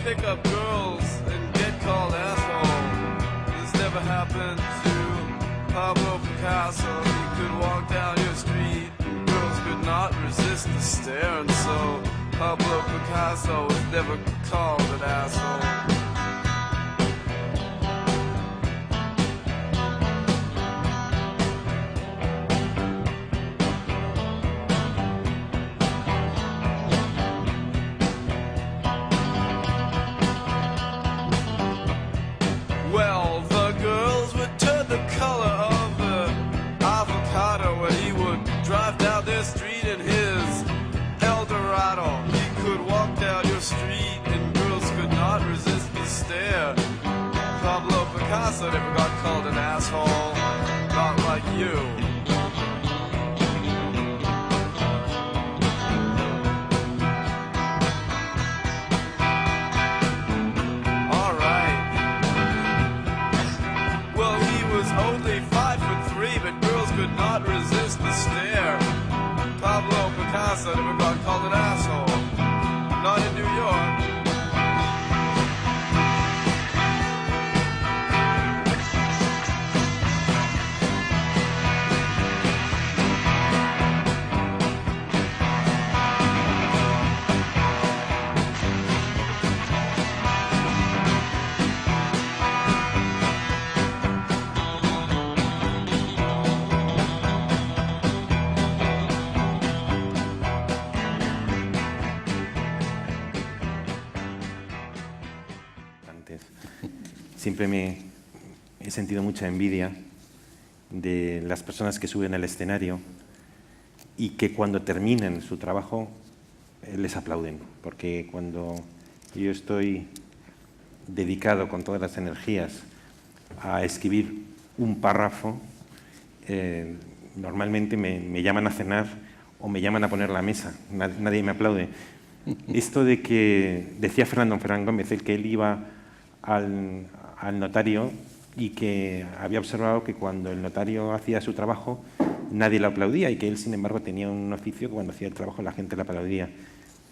pick up girls and get called asshole. This never happened to Pablo Picasso. He could walk down your street and girls could not resist the stare. And so Pablo Picasso was never called an asshole. Well, the girls would turn the color of the avocado when he would drive down their street in his Eldorado. He could walk down your street and girls could not resist the stare. Pablo Picasso never got called an asshole, not like you. Only 5'3", but girls could not resist the stare. Pablo Picasso never got called an asshole, not in New York. Siempre me he sentido mucha envidia de las personas que suben al escenario y que cuando terminan su trabajo les aplauden, porque cuando yo estoy dedicado con todas las energías a escribir un párrafo, normalmente me llaman a cenar o me llaman a poner la mesa, nadie me aplaude. Esto de que decía Fernando Gómez, el que él iba al notario y que había observado que cuando el notario hacía su trabajo nadie lo aplaudía y que él, sin embargo, tenía un oficio que cuando hacía el trabajo la gente le aplaudía.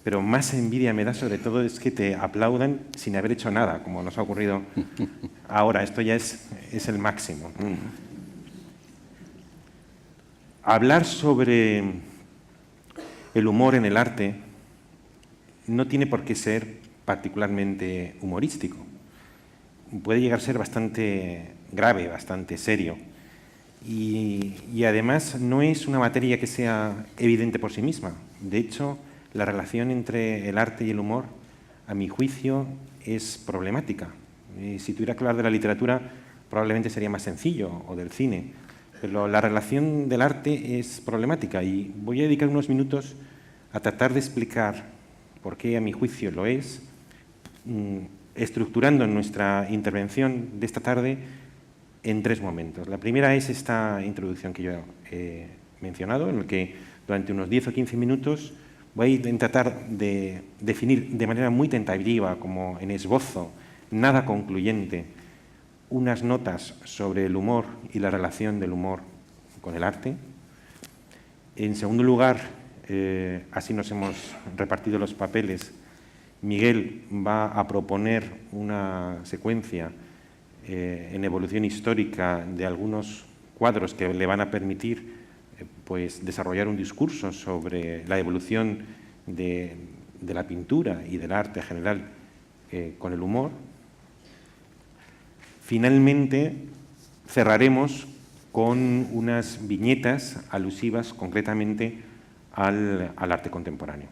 Pero más envidia me da sobre todo es que te aplaudan sin haber hecho nada, como nos ha ocurrido ahora. Esto ya es el máximo. Hablar sobre el humor en el arte no tiene por qué ser particularmente humorístico. Puede llegar a ser bastante grave, bastante serio. Y además no es una materia que sea evidente por sí misma. De hecho, la relación entre el arte y el humor, a mi juicio, es problemática. Si tuviera que hablar de la literatura, probablemente sería más sencillo, o del cine. Pero la relación del arte es problemática y voy a dedicar unos minutos a tratar de explicar por qué, a mi juicio, lo es, estructurando nuestra intervención de esta tarde en tres momentos. La primera es esta introducción que yo he mencionado, en la que durante unos 10 o 15 minutos voy a tratar de definir de manera muy tentativa, como en esbozo, nada concluyente, unas notas sobre el humor y la relación del humor con el arte. En segundo lugar, así nos hemos repartido los papeles, Miguel va a proponer una secuencia en evolución histórica de algunos cuadros que le van a permitir pues, desarrollar un discurso sobre la evolución de la pintura y del arte en general con el humor. Finalmente, cerraremos con unas viñetas alusivas concretamente al arte contemporáneo.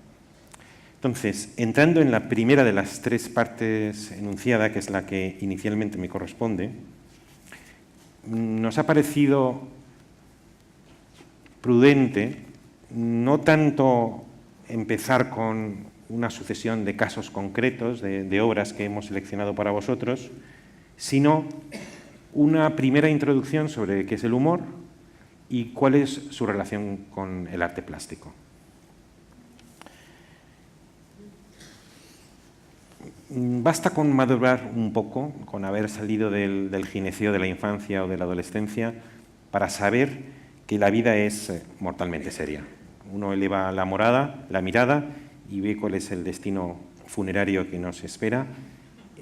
Entonces, entrando en la primera de las tres partes enunciada, que es la que inicialmente me corresponde, nos ha parecido prudente no tanto empezar con una sucesión de casos concretos, de obras que hemos seleccionado para vosotros, sino una primera introducción sobre qué es el humor y cuál es su relación con el arte plástico. Basta con madurar un poco, con haber salido del gineceo de la infancia o de la adolescencia, para saber que la vida es mortalmente seria. Uno eleva la mirada y ve cuál es el destino funerario que nos espera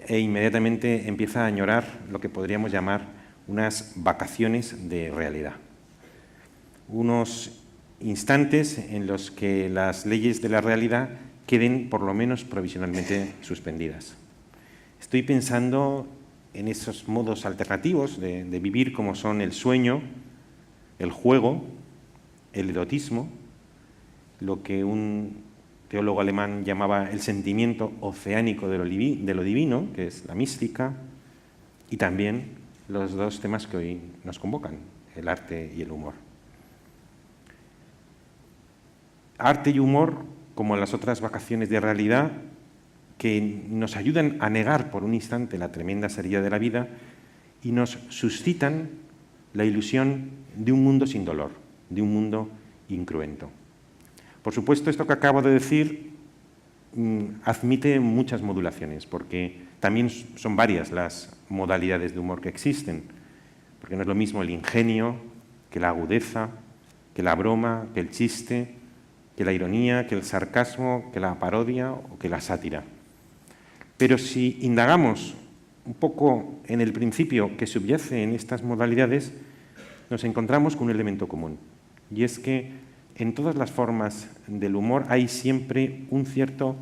e inmediatamente empieza a añorar lo que podríamos llamar unas vacaciones de realidad. Unos instantes en los que las leyes de la realidad queden por lo menos provisionalmente suspendidas. Estoy pensando en esos modos alternativos de vivir como son el sueño, el juego, el erotismo, lo que un teólogo alemán llamaba el sentimiento oceánico de lo divino, que es la mística, y también los dos temas que hoy nos convocan, el arte y el humor. Arte y humor, como las otras vacaciones de realidad, que nos ayudan a negar por un instante la tremenda seriedad de la vida y nos suscitan la ilusión de un mundo sin dolor, de un mundo incruento. Por supuesto, esto que acabo de decir admite muchas modulaciones, porque también son varias las modalidades de humor que existen, porque no es lo mismo el ingenio que la agudeza, que la broma, que el chiste, que la ironía, que el sarcasmo, que la parodia o que la sátira. Pero si indagamos un poco en el principio que subyace en estas modalidades, nos encontramos con un elemento común, y es que en todas las formas del humor hay siempre un cierto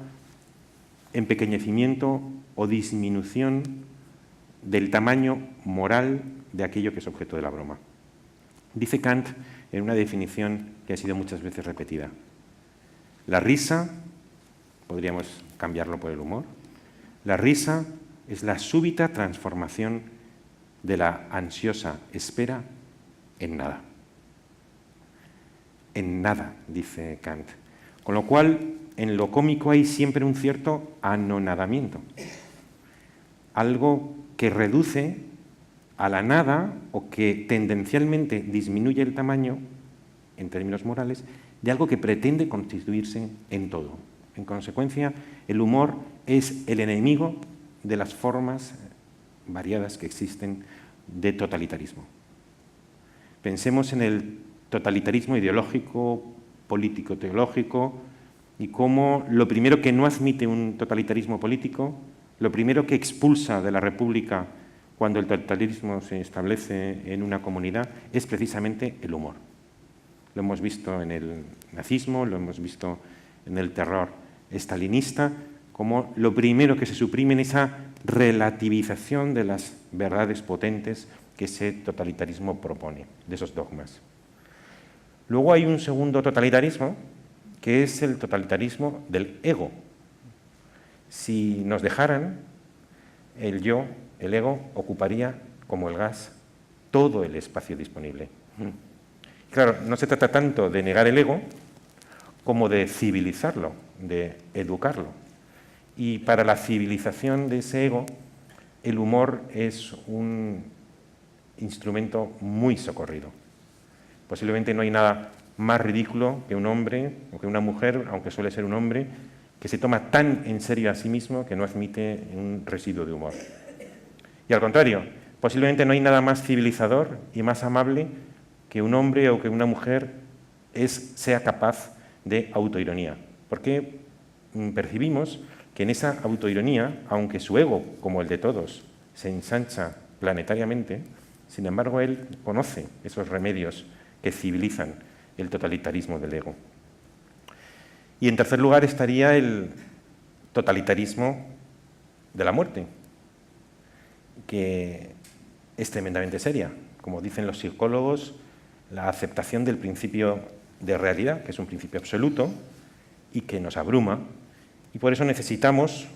empequeñecimiento o disminución del tamaño moral de aquello que es objeto de la broma. Dice Kant en una definición que ha sido muchas veces repetida: la risa, podríamos cambiarlo por el humor, la risa es la súbita transformación de la ansiosa espera en nada. En nada, dice Kant. Con lo cual, en lo cómico hay siempre un cierto anonadamiento. Algo que reduce a la nada o que tendencialmente disminuye el tamaño, en términos morales, de algo que pretende constituirse en todo. En consecuencia, el humor es el enemigo de las formas variadas que existen de totalitarismo. Pensemos en el totalitarismo ideológico, político, teológico, y cómo lo primero que no admite un totalitarismo político, lo primero que expulsa de la República cuando el totalitarismo se establece en una comunidad, es precisamente el humor. Lo hemos visto en el nazismo, lo hemos visto en el terror estalinista, como lo primero que se suprime en esa relativización de las verdades potentes que ese totalitarismo propone, de esos dogmas. Luego hay un segundo totalitarismo, que es el totalitarismo del ego. Si nos dejaran, el yo, el ego, ocuparía, como el gas, todo el espacio disponible. Claro, no se trata tanto de negar el ego como de civilizarlo, de educarlo. Y para la civilización de ese ego, el humor es un instrumento muy socorrido. Posiblemente no hay nada más ridículo que un hombre o que una mujer, aunque suele ser un hombre, que se toma tan en serio a sí mismo que no admite un residuo de humor. Y al contrario, posiblemente no hay nada más civilizador y más amable que un hombre o que una mujer sea capaz de autoironía. Porque percibimos que en esa autoironía, aunque su ego, como el de todos, se ensancha planetariamente, sin embargo, él conoce esos remedios que civilizan el totalitarismo del ego. Y en tercer lugar estaría el totalitarismo de la muerte, que es tremendamente seria. Como dicen los psicólogos, la aceptación del principio de realidad, que es un principio absoluto y que nos abruma, y por eso necesitamos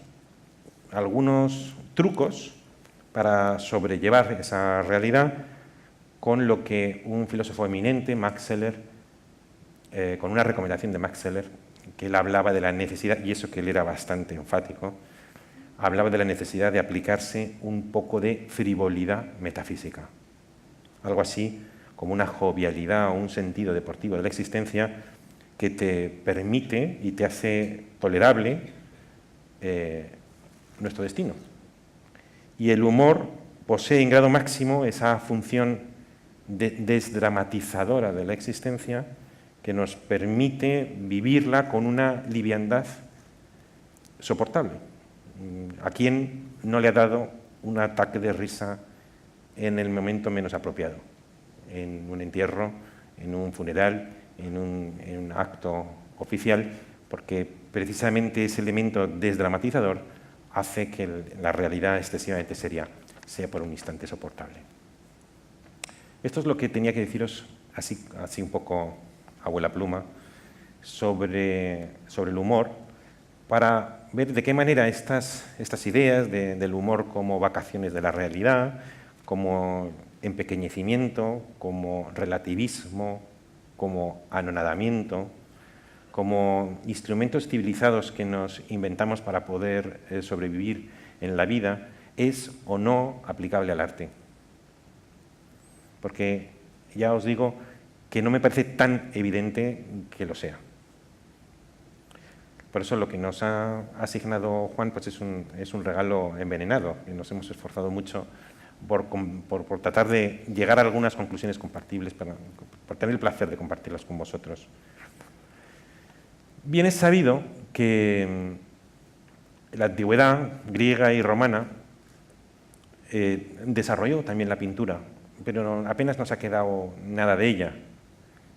algunos trucos para sobrellevar esa realidad, con lo que un filósofo eminente, Max Scheler, con una recomendación de Max Scheler, que él hablaba de la necesidad, y eso que él era bastante enfático, hablaba de la necesidad de aplicarse un poco de frivolidad metafísica. Algo así como una jovialidad o un sentido deportivo de la existencia que te permite y te hace tolerable nuestro destino. Y el humor posee en grado máximo esa función desdramatizadora de la existencia que nos permite vivirla con una liviandad soportable. ¿A quién no le ha dado un ataque de risa en el momento menos apropiado? En un entierro, en un funeral, en un acto oficial, porque precisamente ese elemento desdramatizador hace que la realidad excesivamente seria sea por un instante soportable. Esto es lo que tenía que deciros así un poco a vuela pluma sobre el humor, para ver de qué manera estas ideas del humor como vacaciones de la realidad, como empequeñecimiento, como relativismo, como anonadamiento, como instrumentos civilizados que nos inventamos para poder sobrevivir en la vida, es o no aplicable al arte. Porque ya os digo que no me parece tan evidente que lo sea. Por eso lo que nos ha asignado Juan pues es un regalo envenenado, que nos hemos esforzado mucho por tratar de llegar a algunas conclusiones compartibles, por tener el placer de compartirlas con vosotros. Bien es sabido que la antigüedad griega y romana desarrolló también la pintura, pero apenas nos ha quedado nada de ella.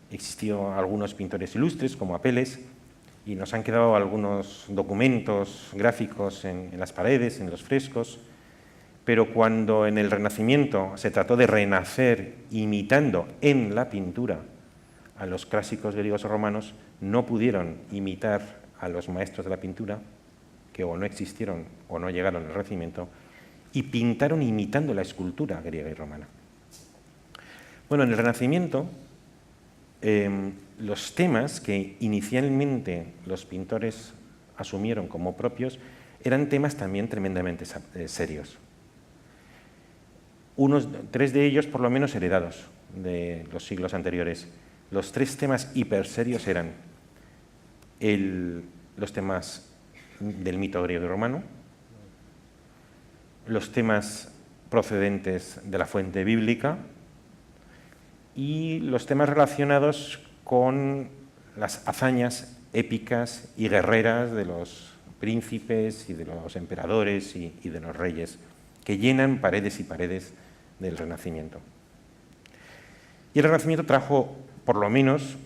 Existió algunos pintores ilustres, como Apeles, y nos han quedado algunos documentos gráficos en las paredes, en los frescos, pero cuando en el Renacimiento se trató de renacer imitando en la pintura a los clásicos griegos o romanos, no pudieron imitar a los maestros de la pintura, que o no existieron o no llegaron al Renacimiento, y pintaron imitando la escultura griega y romana. Bueno, en el Renacimiento, los temas que inicialmente los pintores asumieron como propios eran temas también tremendamente serios. Tres de ellos, por lo menos, heredados de los siglos anteriores. Los tres temas hiperserios eran los temas del mito griego y romano, los temas procedentes de la fuente bíblica y los temas relacionados con las hazañas épicas y guerreras de los príncipes y de los emperadores y de los reyes, que llenan paredes y paredes del Renacimiento. Y el Renacimiento trajo por lo menos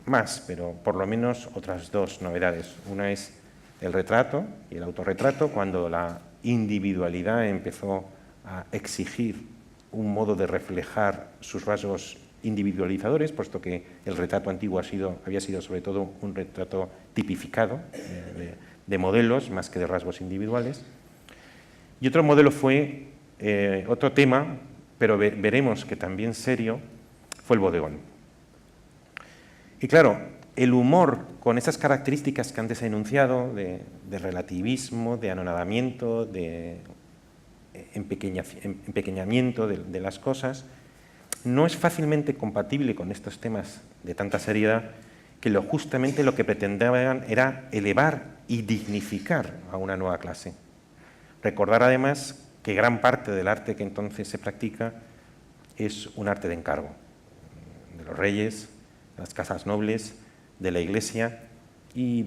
más, pero por lo menos otras dos novedades. Una es el retrato y el autorretrato, cuando la individualidad empezó a exigir un modo de reflejar sus rasgos individualizadores, puesto que el retrato antiguo había sido sobre todo un retrato tipificado de modelos más que de rasgos individuales. Y otro modelo fue, otro tema, pero veremos que también serio, fue el bodegón. Y claro, el humor con esas características que antes he enunciado, de relativismo, de anonadamiento, de empequeñamiento de las cosas, no es fácilmente compatible con estos temas de tanta seriedad, que justamente lo que pretendían era elevar y dignificar a una nueva clase. Recordar además que gran parte del arte que entonces se practica es un arte de encargo, de los reyes, de las casas nobles, de la Iglesia, y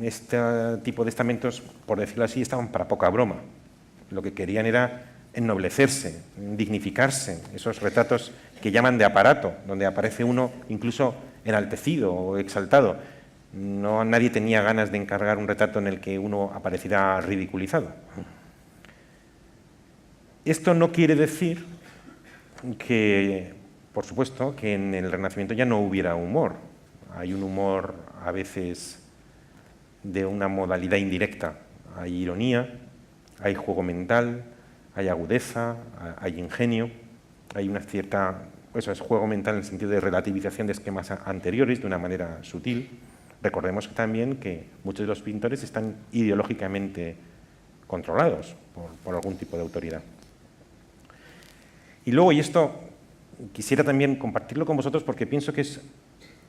este tipo de estamentos, por decirlo así, estaban para poca broma. Lo que querían era ennoblecerse, dignificarse, esos retratos que llaman de aparato, donde aparece uno incluso enaltecido o exaltado. Nadie tenía ganas de encargar un retrato en el que uno apareciera ridiculizado. Esto no quiere decir que, por supuesto, que en el Renacimiento ya no hubiera humor. Hay un humor a veces de una modalidad indirecta. Hay ironía, hay juego mental, hay agudeza, hay ingenio, hay una cierta, eso es juego mental en el sentido de relativización de esquemas anteriores de una manera sutil. Recordemos también que muchos de los pintores están ideológicamente controlados por algún tipo de autoridad. Y luego, y esto quisiera también compartirlo con vosotros porque pienso que es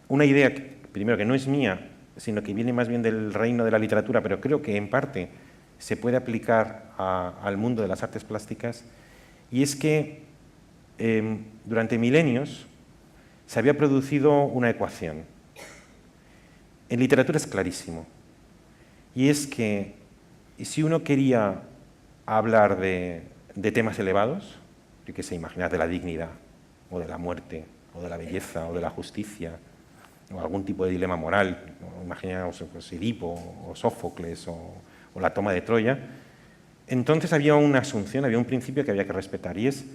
una idea, primero, que no es mía, sino que viene más bien del reino de la literatura, pero creo que en parte se puede aplicar al mundo de las artes plásticas, y es que durante milenios se había producido una ecuación. En literatura es clarísimo, y es que si uno quería hablar de temas elevados, yo qué sé, imaginar de la dignidad, o de la muerte, o de la belleza, o de la justicia, o algún tipo de dilema moral, imaginaos pues, Edipo, o Sófocles, o la toma de Troya, entonces había una asunción, había un principio que había que respetar, y es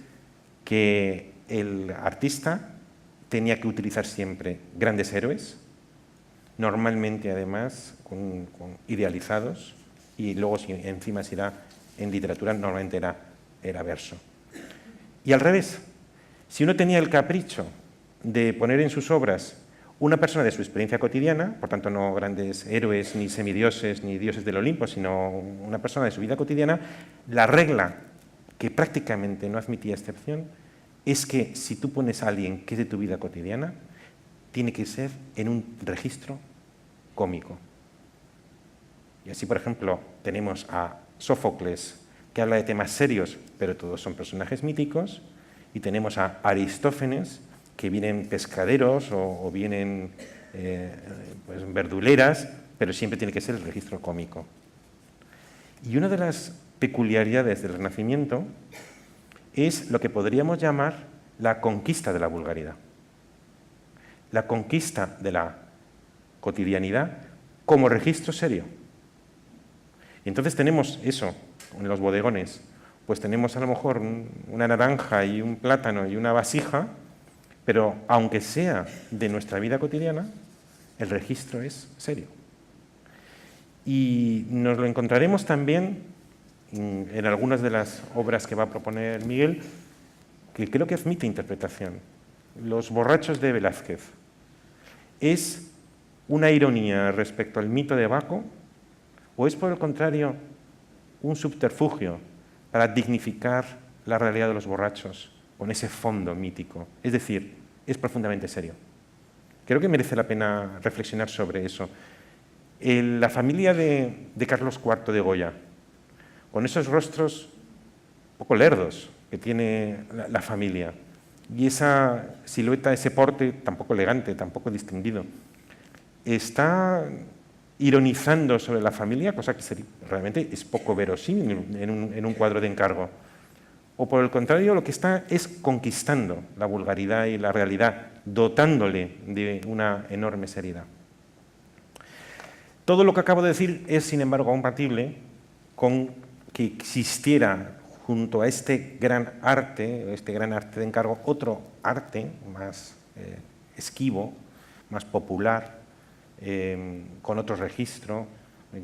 que el artista tenía que utilizar siempre grandes héroes, normalmente además con idealizados, y luego si encima si era en literatura normalmente era verso. Y al revés, si uno tenía el capricho de poner en sus obras una persona de su experiencia cotidiana, por tanto no grandes héroes, ni semidioses, ni dioses del Olimpo, sino una persona de su vida cotidiana, la regla que prácticamente no admitía excepción es que si tú pones a alguien que es de tu vida cotidiana, tiene que ser en un registro cómico. Y así, por ejemplo, tenemos a Sófocles, que habla de temas serios, pero todos son personajes míticos, y tenemos a Aristófanes, que vienen pescaderos o vienen pues, verduleras, pero siempre tiene que ser el registro cómico. Y una de las peculiaridades del Renacimiento es lo que podríamos llamar la conquista de la vulgaridad. La conquista de la cotidianidad como registro serio. Y entonces tenemos eso en los bodegones, pues tenemos a lo mejor una naranja y un plátano y una vasija, pero aunque sea de nuestra vida cotidiana, el registro es serio. Y nos lo encontraremos también en algunas de las obras que va a proponer Miguel, que creo que admite interpretación. Los borrachos de Velázquez. ¿Es una ironía respecto al mito de Baco o es, por el contrario, un subterfugio para dignificar la realidad de los borrachos con ese fondo mítico? Es decir, es profundamente serio. Creo que merece la pena reflexionar sobre eso. La familia de Carlos IV de Goya, con esos rostros un poco lerdos que tiene la familia, y esa silueta, ese porte tampoco elegante, tampoco distinguido, está ironizando sobre la familia, cosa que realmente es poco verosímil en un cuadro de encargo. O por el contrario, lo que está es conquistando la vulgaridad y la realidad, dotándole de una enorme seriedad. Todo lo que acabo de decir es, sin embargo, compatible con que existiera junto a este gran arte de encargo, otro arte más esquivo, más popular, con otro registro,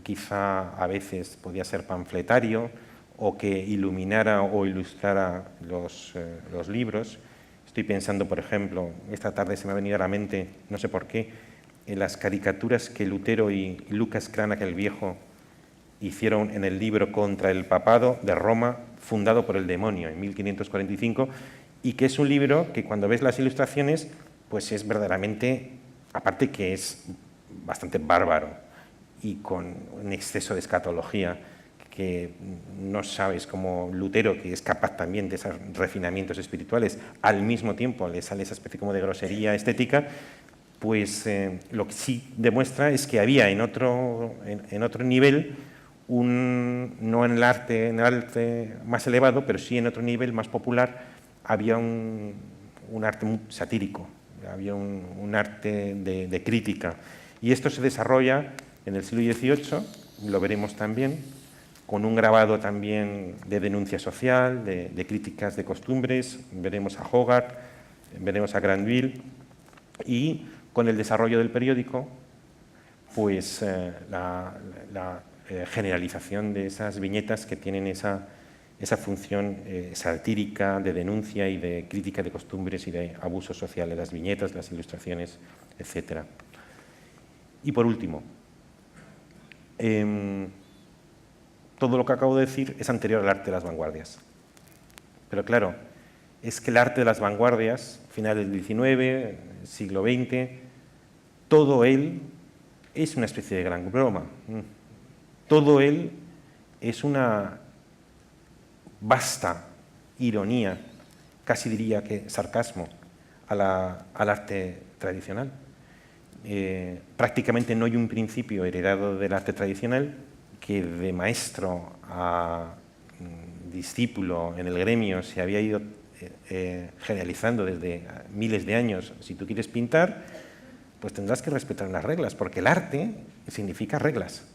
quizá a veces podía ser panfletario, o que iluminara o ilustrara los libros. Estoy pensando, por ejemplo, esta tarde se me ha venido a la mente, no sé por qué, en las caricaturas que Lutero y Lucas Cranach el Viejo hicieron en el libro contra el papado de Roma, fundado por el demonio, en 1545, y que es un libro que cuando ves las ilustraciones, pues es verdaderamente, aparte que es bastante bárbaro y con un exceso de escatología, que no sabes cómo Lutero, que es capaz también de esos refinamientos espirituales, al mismo tiempo le sale esa especie como de grosería estética, pues lo que sí demuestra es que había en otro nivel, no en el arte más elevado, pero sí en otro nivel más popular, había un arte muy satírico, había un arte de crítica. Y esto se desarrolla en el siglo XVIII, lo veremos también, con un grabado también de denuncia social, de críticas de costumbres, veremos a Hogarth, veremos a Granville, y con el desarrollo del periódico, pues la generalización de esas viñetas que tienen esa función satírica, de denuncia y de crítica de costumbres y de abusos sociales, las viñetas, las ilustraciones, etc. Y por último, todo lo que acabo de decir es anterior al arte de las vanguardias. Pero claro, es que el arte de las vanguardias, finales del XIX, siglo XX, todo él es una especie de gran broma. Todo él es una vasta ironía, casi diría que sarcasmo, al arte tradicional. Prácticamente no hay un principio heredado del arte tradicional, que de maestro a discípulo en el gremio se había ido generalizando desde miles de años. Si tú quieres pintar, pues tendrás que respetar unas reglas, porque el arte significa reglas.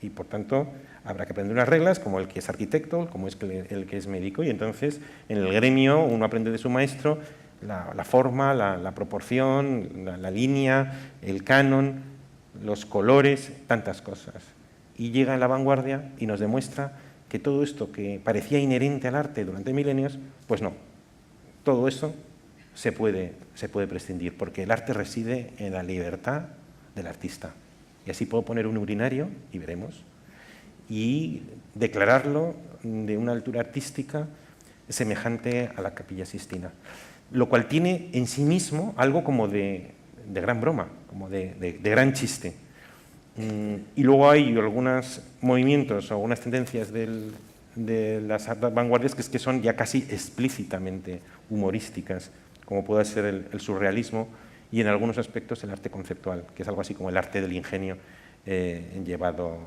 Y por tanto habrá que aprender unas reglas, como el que es arquitecto, como es el que es médico, y entonces en el gremio uno aprende de su maestro la forma, la proporción, la línea, el canon, los colores, tantas cosas. Y llega en la vanguardia y nos demuestra que todo esto que parecía inherente al arte durante milenios, pues no, todo eso se puede prescindir, porque el arte reside en la libertad del artista. Y así puedo poner un urinario, y veremos, y declararlo de una altura artística semejante a la Capilla Sixtina, lo cual tiene en sí mismo algo como de gran broma, como de gran chiste. Y luego hay algunos movimientos o algunas tendencias de las vanguardias que son ya casi explícitamente humorísticas, como puede ser el surrealismo y en algunos aspectos el arte conceptual, que es algo así como el arte del ingenio llevado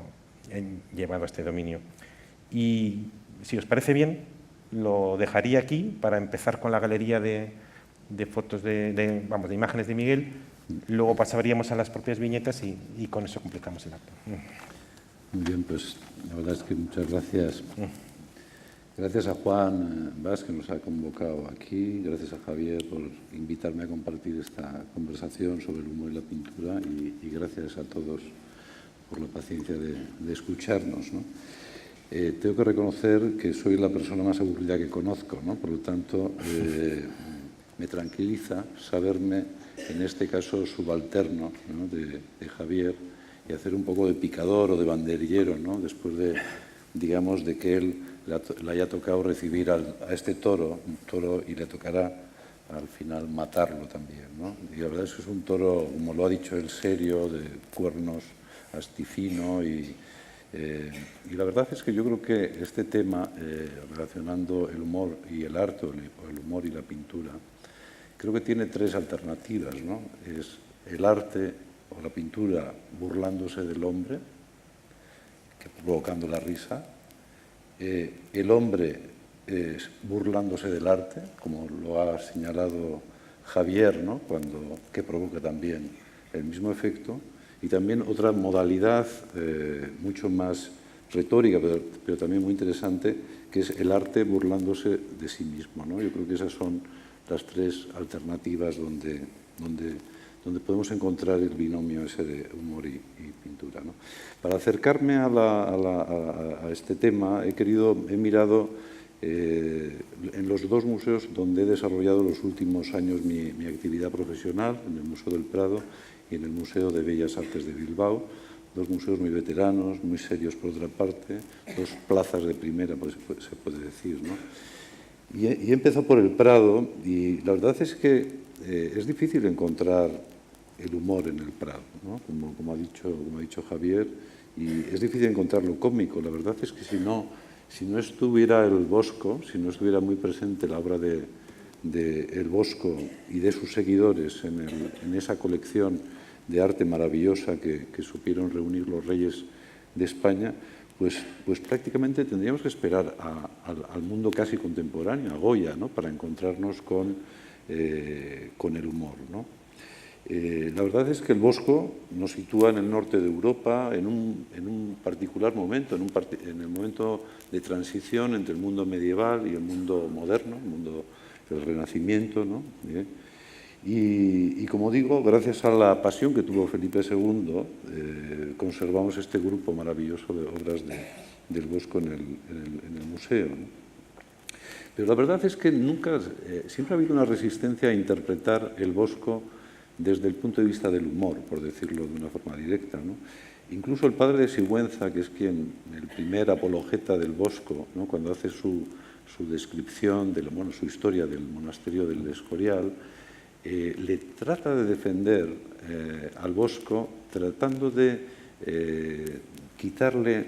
a este dominio. Y si os parece bien, lo dejaría aquí para empezar con la galería de fotos, de imágenes de Miguel. Luego pasaríamos a las propias viñetas y con eso completamos el acto. Muy bien, pues la verdad es que muchas gracias. Gracias a Juan Bas, que nos ha convocado aquí, gracias a Javier por invitarme a compartir esta conversación sobre el humor y la pintura y gracias a todos por la paciencia de escucharnos, ¿no? Tengo que reconocer que soy la persona más aburrida que conozco, ¿no? Por lo tanto, me tranquiliza saberme, en este caso, subalterno, ¿no? de Javier y hacer un poco de picador o de banderillero, ¿no? Después de, digamos, de que él le haya tocado recibir a este toro, un toro, y le tocará al final matarlo también, ¿no? Y la verdad es que es un toro, como lo ha dicho él, serio, de cuernos astifino y la verdad es que yo creo que este tema, relacionando el humor y el arte, o el humor y la pintura, creo que tiene tres alternativas, ¿no? Es el arte o la pintura burlándose del hombre, provocando la risa, el hombre burlándose del arte, como lo ha señalado Javier, ¿no? Que provoca también el mismo efecto, y también otra modalidad mucho más retórica, pero también muy interesante, que es el arte burlándose de sí mismo, ¿no? Yo creo que esas son las tres alternativas donde podemos encontrar el binomio ese de humor y pintura, ¿no? Para acercarme a este tema, he mirado en los dos museos donde he desarrollado los últimos años mi actividad profesional, en el Museo del Prado y en el Museo de Bellas Artes de Bilbao, dos museos muy veteranos, muy serios por otra parte, dos plazas de primera, pues se puede decir, ¿no? Y he empezado por el Prado, y la verdad es que es difícil encontrar el humor en el Prado, ¿no? Como ha dicho Javier, y es difícil encontrar lo cómico. La verdad es que si no estuviera el Bosco, si no estuviera muy presente la obra de El Bosco y de sus seguidores en esa colección de arte maravillosa que supieron reunir los reyes de España, pues prácticamente tendríamos que esperar al mundo casi contemporáneo, a Goya, ¿no? Para encontrarnos con el humor, ¿no? La verdad es que el Bosco nos sitúa en el norte de Europa en un particular momento, en el momento de transición entre el mundo medieval y el mundo moderno, el mundo del Renacimiento, ¿no? Y como digo, gracias a la pasión que tuvo Felipe II, conservamos este grupo maravilloso de obras del Bosco en el museo, ¿no? Pero la verdad es que siempre ha habido una resistencia a interpretar el Bosco desde el punto de vista del humor, por decirlo de una forma directa, ¿no? Incluso el padre de Sigüenza, que es el primer apologeta del Bosco, ¿no? Cuando hace su descripción, su historia del monasterio del Escorial, le trata de defender al Bosco, tratando de quitarle,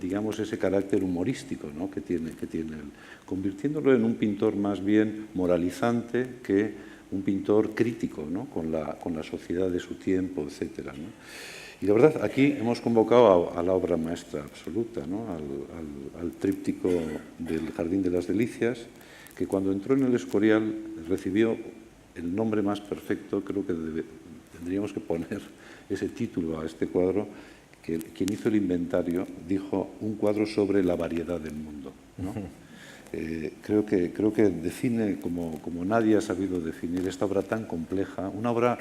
digamos, ese carácter humorístico, ¿no? que tiene él, convirtiéndolo en un pintor más bien moralizante que un pintor crítico, ¿no? con la sociedad de su tiempo, etc., ¿no? Y la verdad, aquí hemos convocado a la obra maestra absoluta, ¿no? al tríptico del Jardín de las Delicias, que cuando entró en el Escorial recibió el nombre más perfecto. Creo que tendríamos que poner ese título a este cuadro, que quien hizo el inventario dijo: un cuadro sobre la variedad del mundo, ¿no? Creo que define como nadie ha sabido definir esta obra tan compleja, una obra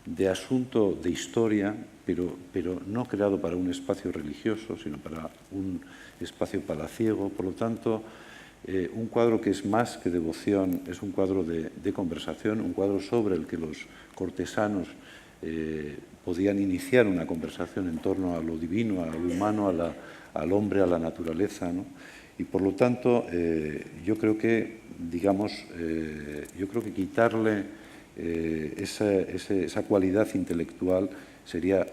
de asunto de historia, pero no creado para un espacio religioso, sino para un espacio palaciego. Por lo tanto, un cuadro que es más que devoción, es un cuadro de conversación, un cuadro sobre el que los cortesanos podían iniciar una conversación en torno a lo divino, a lo humano, al hombre, a la naturaleza, ¿no? Y por lo tanto, yo creo que, digamos, quitarle esa cualidad intelectual sería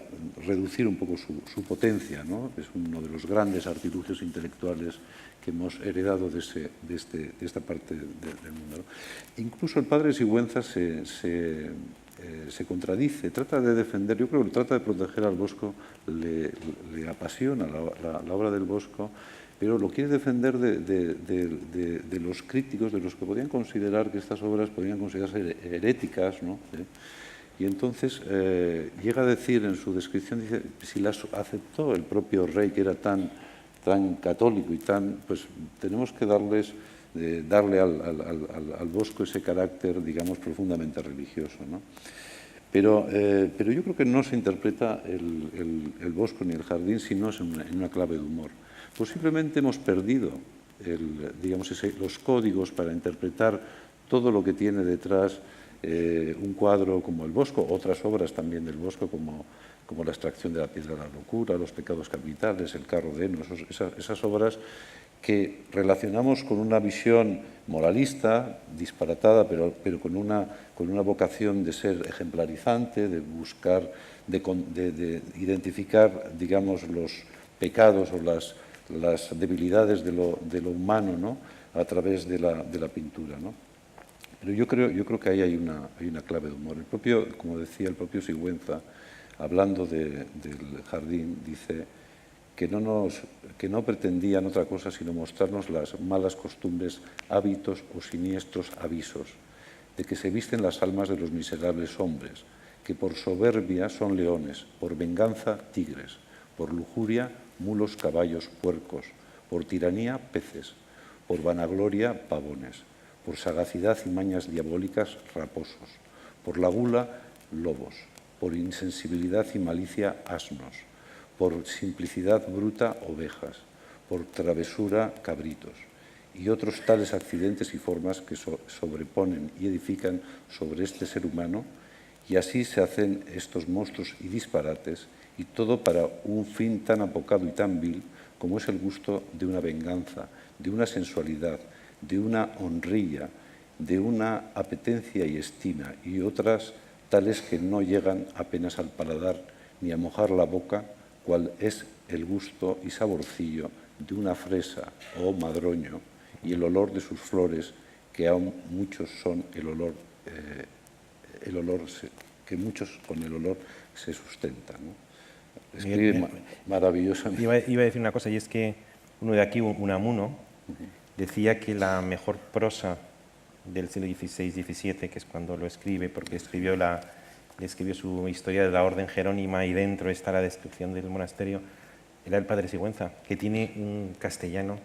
reducir un poco su potencia, ¿no? Es uno de los grandes artilugios intelectuales que hemos heredado de esta parte del mundo, ¿no? Incluso el padre Sigüenza se contradice, trata de defender, yo creo que trata de proteger al Bosco, le apasiona la obra del Bosco, pero lo quiere defender de los críticos, de los que podían considerar que estas obras podían considerarse heréticas, ¿no? Y entonces llega a decir en su descripción, dice, si las aceptó el propio rey, que era tan católico y pues tenemos que darle al Bosco ese carácter, digamos, profundamente religioso, ¿no? Pero yo creo que no se interpreta el Bosco ni el Jardín si no es en una clave de humor. Pues simplemente hemos perdido los códigos para interpretar todo lo que tiene detrás un cuadro como el Bosco, otras obras también del Bosco como la extracción de la piedra de la locura, los pecados capitales, el carro de heno, esas obras que relacionamos con una visión moralista, disparatada, pero con una vocación de ser ejemplarizante, de buscar, de identificar, digamos, los pecados o las debilidades de lo humano, ¿no? A través de la pintura, ¿no? Pero yo creo que ahí hay una clave de humor. Como decía el propio Sigüenza, hablando del Jardín, dice que no pretendían otra cosa sino mostrarnos las malas costumbres, hábitos o siniestros avisos, de que se visten las almas de los miserables hombres, que por soberbia son leones, por venganza tigres, por lujuria mulos, caballos, puercos, por tiranía peces, por vanagloria pavones, por sagacidad y mañas diabólicas raposos, por la gula lobos, por insensibilidad y malicia asnos, por simplicidad bruta ovejas, por travesura cabritos, y otros tales accidentes y formas que sobreponen y edifican sobre este ser humano, y así se hacen estos monstruos y disparates, y todo para un fin tan apocado y tan vil como es el gusto de una venganza, de una sensualidad, de una honrilla, de una apetencia y estima, y otras tales que no llegan apenas al paladar ni a mojar la boca, cual es el gusto y saborcillo de una fresa o madroño, y el olor de sus flores, que aún muchos son que muchos con el olor se sustentan, ¿no? Escribe maravillosamente. Iba a decir una cosa, y es que uno de aquí, Unamuno, decía que la mejor prosa del siglo XVI-XVII, que es cuando lo escribe, porque escribió su historia de la Orden Jerónima y dentro está la descripción del monasterio, era el padre Sigüenza, que tiene un castellano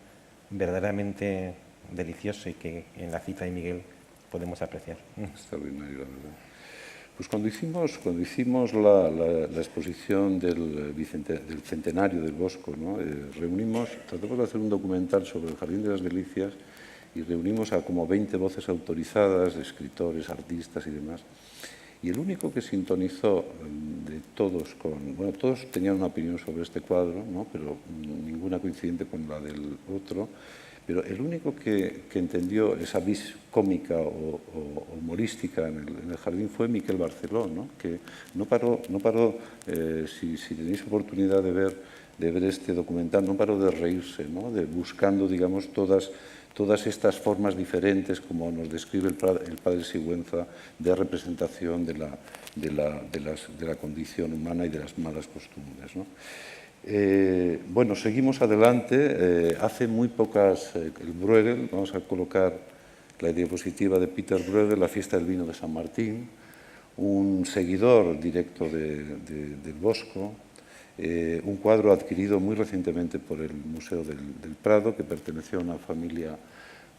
verdaderamente delicioso y que en la cita de Miguel podemos apreciar. Extraordinario, la verdad. Pues cuando hicimos la exposición del centenario del Bosco, ¿no? Tratamos de hacer un documental sobre el Jardín de las Delicias y reunimos a como 20 voces autorizadas de escritores, artistas y demás. Y el único que sintonizó de todos todos tenían una opinión sobre este cuadro, ¿no? Pero ninguna coincidente con la del otro. Pero el único que entendió esa vis cómica o humorística en el jardín fue Miquel Barceló, ¿no? Que no paró si tenéis oportunidad de ver este documental, no paró de reírse, ¿no? Buscando, digamos, todas todas estas formas diferentes, como nos describe el padre Sigüenza, de representación de la condición humana y de las malas costumbres, ¿no? Bueno, seguimos adelante. Hace muy pocas, el Bruegel, vamos a colocar la diapositiva de Peter Bruegel, la fiesta del vino de San Martín, un seguidor directo del Bosco, un cuadro adquirido muy recientemente por el Museo del Prado, que perteneció a una familia,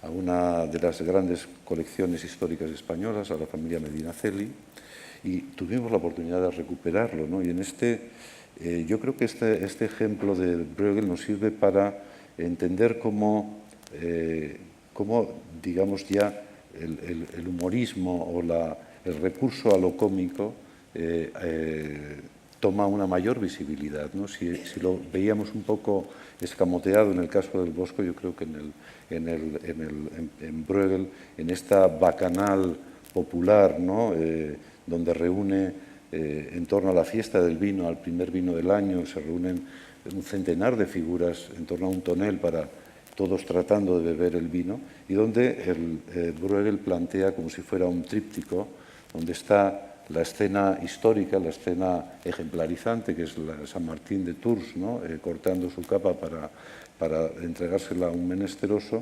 a una de las grandes colecciones históricas españolas, a la familia Medinaceli, y tuvimos la oportunidad de recuperarlo, ¿no? Y en yo creo que este ejemplo de Bruegel nos sirve para entender cómo digamos, ya el humorismo o el recurso a lo cómico toma una mayor visibilidad, ¿no? Si lo veíamos un poco escamoteado en el caso del Bosco, yo creo que en Bruegel, en esta bacanal popular, ¿no? Donde reúne en torno a la fiesta del vino, al primer vino del año, se reúnen un centenar de figuras en torno a un tonel para todos tratando de beber el vino, y donde Bruegel plantea como si fuera un tríptico, donde está la escena histórica, la escena ejemplarizante, que es San Martín de Tours, ¿no? Cortando su capa para entregársela a un menesteroso,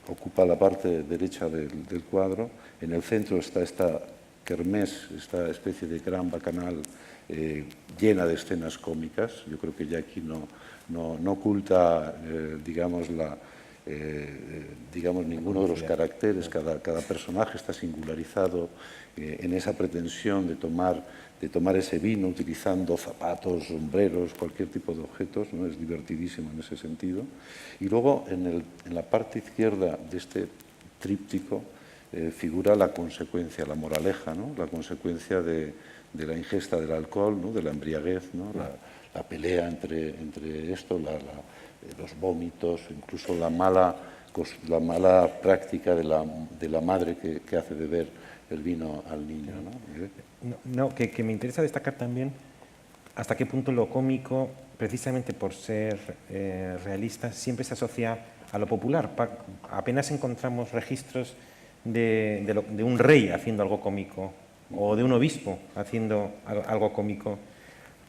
ocupa la parte derecha del cuadro. En el centro está esta kermés, esta especie de gran bacanal llena de escenas cómicas. Yo creo que ya aquí no oculta, digamos, ninguno de los caracteres. Cada personaje está singularizado en esa pretensión de tomar ese vino utilizando zapatos, sombreros, cualquier tipo de objetos, ¿no? Es divertidísimo en ese sentido. Y luego en la parte izquierda de este tríptico figura la consecuencia, la moraleja, ¿no? La consecuencia de la ingesta del alcohol, ¿no? De la embriaguez, ¿no? La pelea entre esto, los vómitos, incluso la mala práctica de la madre que hace beber el vino al niño, ¿no? Que me interesa destacar también hasta qué punto lo cómico, precisamente por ser realista, siempre se asocia a lo popular. Apenas encontramos registros de un rey haciendo algo cómico o de un obispo haciendo algo cómico.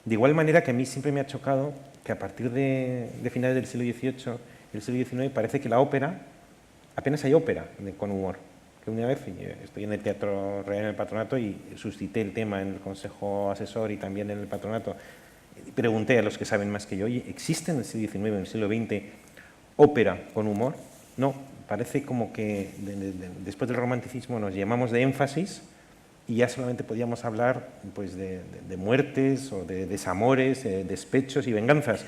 De igual manera que a mí siempre me ha chocado que a partir de finales del siglo XVIII, el siglo XIX, parece que la ópera, apenas hay ópera con humor. Que una vez estoy en el Teatro Real en el Patronato y suscité el tema en el Consejo Asesor y también en el Patronato. Pregunté a los que saben más que yo, oye, ¿existe en el siglo XIX, en el siglo XX, ópera con humor? No, parece como que después del romanticismo nos llamamos de énfasis y ya solamente podíamos hablar pues, de muertes o de desamores, despechos y venganzas.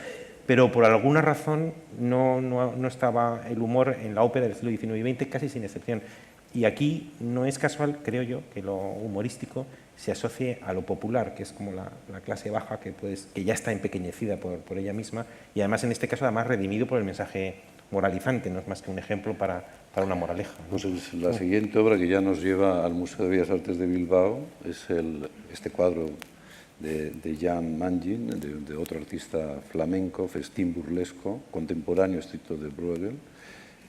Pero por alguna razón no estaba el humor en la ópera del siglo XIX y XX, casi sin excepción. Y aquí no es casual, creo yo, que lo humorístico se asocie a lo popular, que es como la clase baja que ya está empequeñecida por ella misma y además en este caso además redimido por el mensaje moralizante, no es más que un ejemplo para una moraleja, ¿no? Pues la siguiente obra que ya nos lleva al Museo de Bellas Artes de Bilbao es este cuadro de Jan Mangin, de otro artista flamenco, festín burlesco, contemporáneo estricto de Bruegel,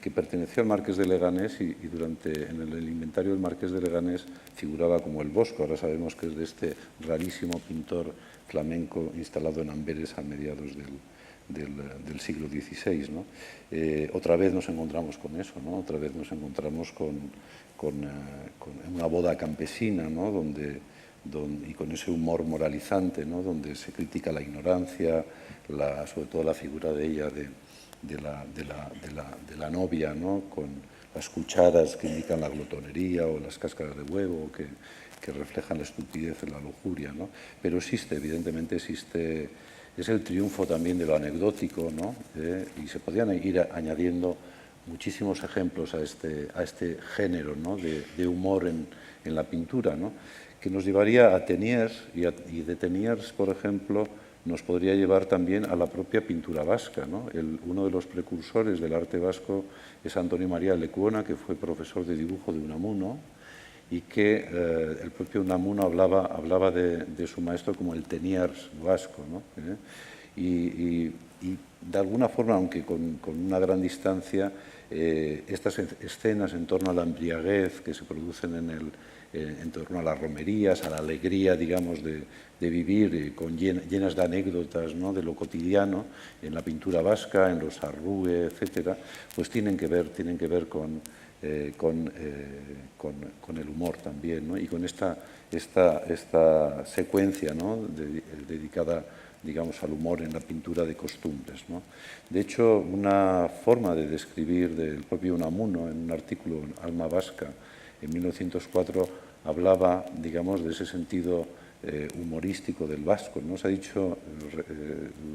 que perteneció al Marqués de Leganés y en el inventario del Marqués de Leganés figuraba como el Bosco. Ahora sabemos que es de este rarísimo pintor flamenco instalado en Amberes a mediados del siglo XVI, ¿no? Otra vez nos encontramos con eso, ¿no? Otra vez nos encontramos con una boda campesina, ¿no? Y con ese humor moralizante, ¿no? Donde se critica la ignorancia, sobre todo la figura de ella, de la novia, ¿no? Con las cucharas que indican la glotonería o las cáscaras de huevo que reflejan la estupidez y la lujuria, ¿no? Pero evidentemente existe, es el triunfo también de lo anecdótico, ¿no? Y se podrían ir añadiendo muchísimos ejemplos a este género, ¿no? de humor en la pintura, ¿no? Que nos llevaría a Teniers y de Teniers, por ejemplo, nos podría llevar también a la propia pintura vasca, ¿no? Uno de los precursores del arte vasco es Antonio María Lecuona, que fue profesor de dibujo de Unamuno y que el propio Unamuno hablaba de su maestro como el Teniers vasco, ¿no? Y de alguna forma, aunque con una gran distancia, estas escenas en torno a la embriaguez que se producen en torno a las romerías, a la alegría, digamos, de vivir llenas de anécdotas, ¿no?, de lo cotidiano, en la pintura vasca, en los arrúe, etcétera, pues tienen que ver con el humor también, ¿no?, y con esta secuencia, ¿no?, dedicada, digamos, al humor en la pintura de costumbres, ¿no? De hecho, una forma de describir del propio Unamuno, en un artículo en Alma Vasca, en 1904, hablaba, digamos, de ese sentido humorístico del vasco, ¿no? Se ha dicho,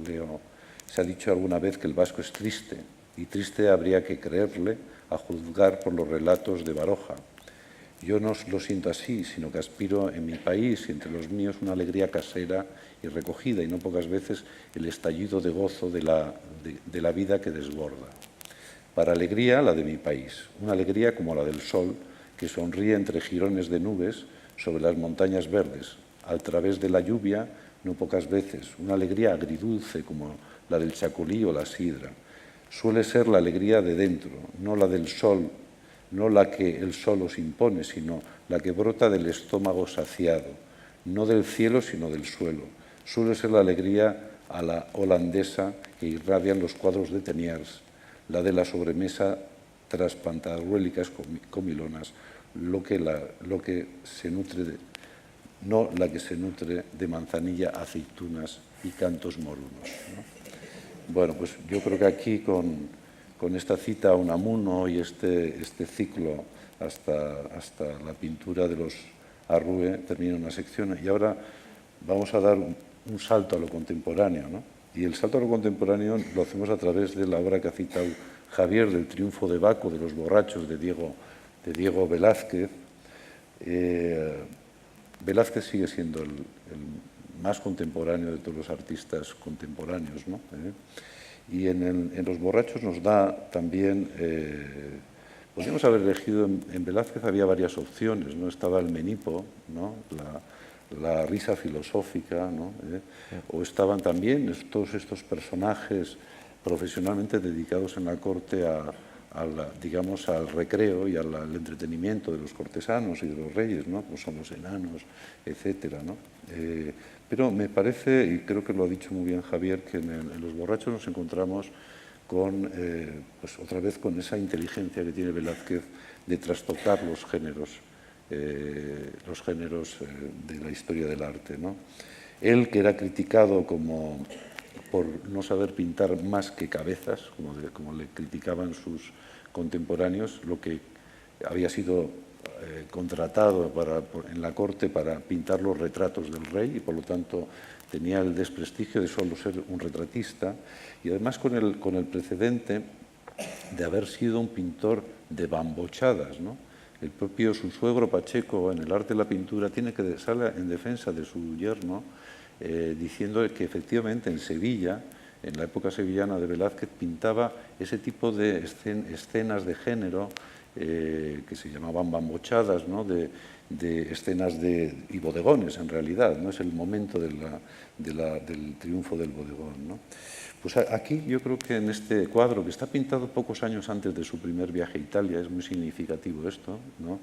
Leo, se ha dicho alguna vez que el vasco es triste, y triste habría que creerle a juzgar por los relatos de Baroja. Yo no lo siento así, sino que aspiro en mi país y entre los míos una alegría casera y recogida, y no pocas veces el estallido de gozo de la vida que desborda. Para alegría, la de mi país, una alegría como la del sol, que sonríe entre jirones de nubes sobre las montañas verdes, al través de la lluvia, no pocas veces, una alegría agridulce como la del chacolí o la sidra. Suele ser la alegría de dentro, no la del sol, no la que el sol os impone, sino la que brota del estómago saciado, no del cielo, sino del suelo. Suele ser la alegría a la holandesa que irradian los cuadros de Teniers, la de la sobremesa tras pantaruélicas comilonas, no la que se nutre de manzanilla, aceitunas y cantos morunos, ¿no? Bueno, pues yo creo que aquí con esta cita a Unamuno y este ciclo hasta la pintura de los arrúe termina una sección, y ahora vamos a dar un salto a lo contemporáneo, ¿no? Y el salto a lo contemporáneo lo hacemos a través de la obra que ha citado Javier, del Triunfo de Baco, de los borrachos, de Diego Velázquez. Velázquez sigue siendo el más contemporáneo de todos los artistas contemporáneos, ¿no? Y en Los borrachos nos da también, podríamos haber elegido, en Velázquez había varias opciones, ¿no? Estaba el menipo, ¿no?, la risa filosófica, ¿no?, o estaban también todos estos personajes profesionalmente dedicados en la corte digamos, al recreo y al entretenimiento de los cortesanos y de los reyes, ¿no?, como son los enanos, etcétera, ¿no? Pero me parece, y creo que lo ha dicho muy bien Javier, que en Los borrachos nos encontramos pues otra vez con esa inteligencia que tiene Velázquez de trastocar los géneros de la historia del arte, ¿no? Él, que era criticado por no saber pintar más que cabezas, como le criticaban sus contemporáneos, lo que había sido contratado en la corte para pintar los retratos del rey, y por lo tanto tenía el desprestigio de solo ser un retratista, y además con el precedente de haber sido un pintor de bambochadas, ¿no? El propio su suegro Pacheco, en El arte de la pintura, sale en defensa de su yerno, diciendo que efectivamente en Sevilla, en la época sevillana de Velázquez, pintaba ese tipo de escenas de género que se llamaban bambochadas, ¿no?, de escenas y bodegones, en realidad, ¿no? Es el momento del triunfo del bodegón, ¿no? Pues aquí yo creo que en este cuadro, que está pintado pocos años antes de su primer viaje a Italia, es muy significativo esto, ¿no?,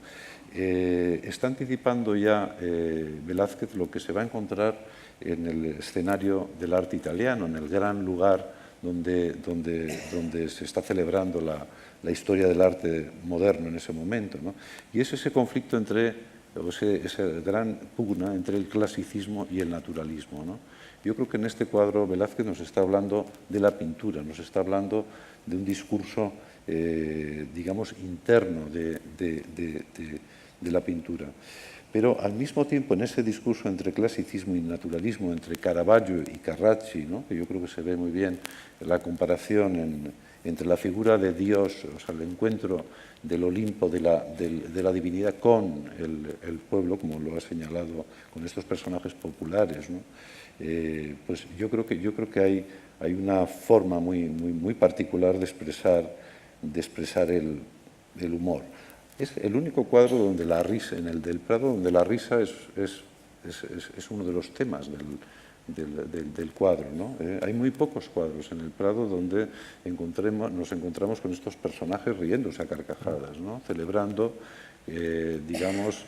está anticipando ya Velázquez lo que se va a encontrar en el escenario del arte italiano, en el gran lugar donde se está celebrando la historia del arte moderno en ese momento, ¿no? Y es ese conflicto esa gran pugna entre el clasicismo y el naturalismo, ¿no? Yo creo que en este cuadro Velázquez nos está hablando de la pintura, nos está hablando de un discurso, digamos, interno de la pintura. Pero al mismo tiempo, en ese discurso entre clasicismo y naturalismo, entre Caravaggio y Carracci, ¿no?, que yo creo que se ve muy bien la comparación entre la figura de Dios, o sea, el encuentro del Olimpo, de la divinidad con el pueblo, como lo ha señalado con estos personajes populares, ¿no? Pues yo creo que hay una forma muy particular de expresar el humor. Es el único cuadro donde la risa, en el del Prado, donde la risa es uno de los temas del cuadro, ¿no? Hay muy pocos cuadros en el Prado donde nos encontramos con estos personajes riéndose a carcajadas, ¿no? Celebrando, digamos,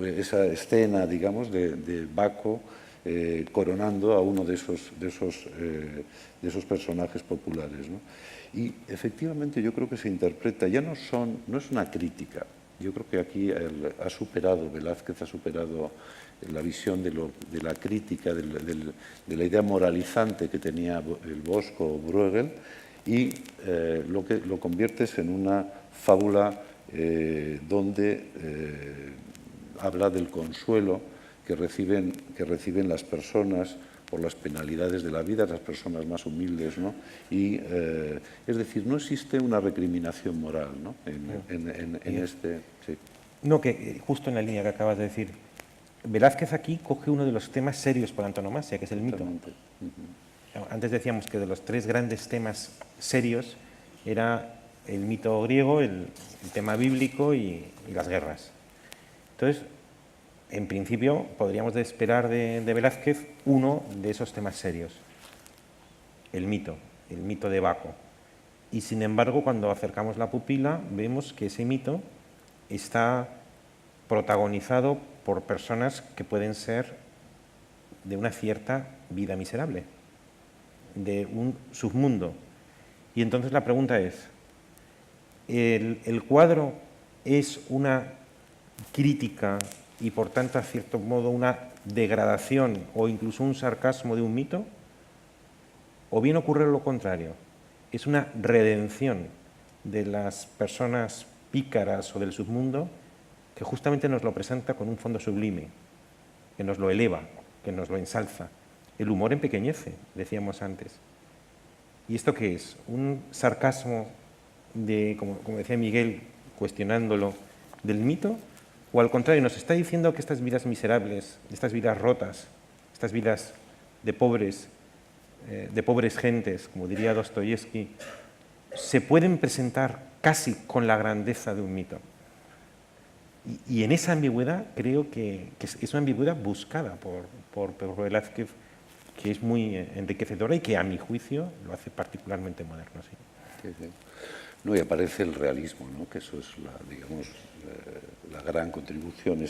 esa escena, digamos, de Baco coronando a uno de esos personajes populares, ¿no? Y efectivamente yo creo que se interpreta, no es una crítica. Yo creo que aquí Velázquez ha superado la visión de la crítica, de la idea moralizante que tenía el Bosco o Bruegel, y lo conviertes en una fábula donde habla del consuelo que reciben las personas por las penalidades de la vida, las personas más humildes, ¿no? Y, es decir, no existe una recriminación moral, ¿no? en este... Sí. No, que justo en la línea que acabas de decir, Velázquez aquí coge uno de los temas serios por antonomasia, que es el mito. Antes decíamos que de los tres grandes temas serios era el mito griego, el tema bíblico y las guerras. Entonces, en principio, podríamos esperar de Velázquez uno de esos temas serios, el mito de Baco. Y sin embargo, cuando acercamos la pupila, vemos que ese mito está protagonizado por personas que pueden ser de una cierta vida miserable, de un submundo. Y entonces la pregunta es, ¿el cuadro es una crítica y por tanto, a cierto modo, una degradación o incluso un sarcasmo de un mito? ¿O bien ocurre lo contrario? Es una redención de las personas pícaras o del submundo que justamente nos lo presenta con un fondo sublime, que nos lo eleva, que nos lo ensalza. El humor empequeñece, decíamos antes. ¿Y esto qué es? ¿Un sarcasmo de, como decía Miguel, cuestionándolo, del mito? ¿O al contrario, nos está diciendo que estas vidas miserables, estas vidas rotas, estas vidas de pobres gentes, como diría Dostoyevsky, se pueden presentar casi con la grandeza de un mito? Y en esa ambigüedad creo que es una ambigüedad buscada por Velázquez, que es muy enriquecedora y que a mi juicio lo hace particularmente moderno. Sí. Sí, sí. No, y aparece el realismo, ¿no? Que eso es la gran contribución,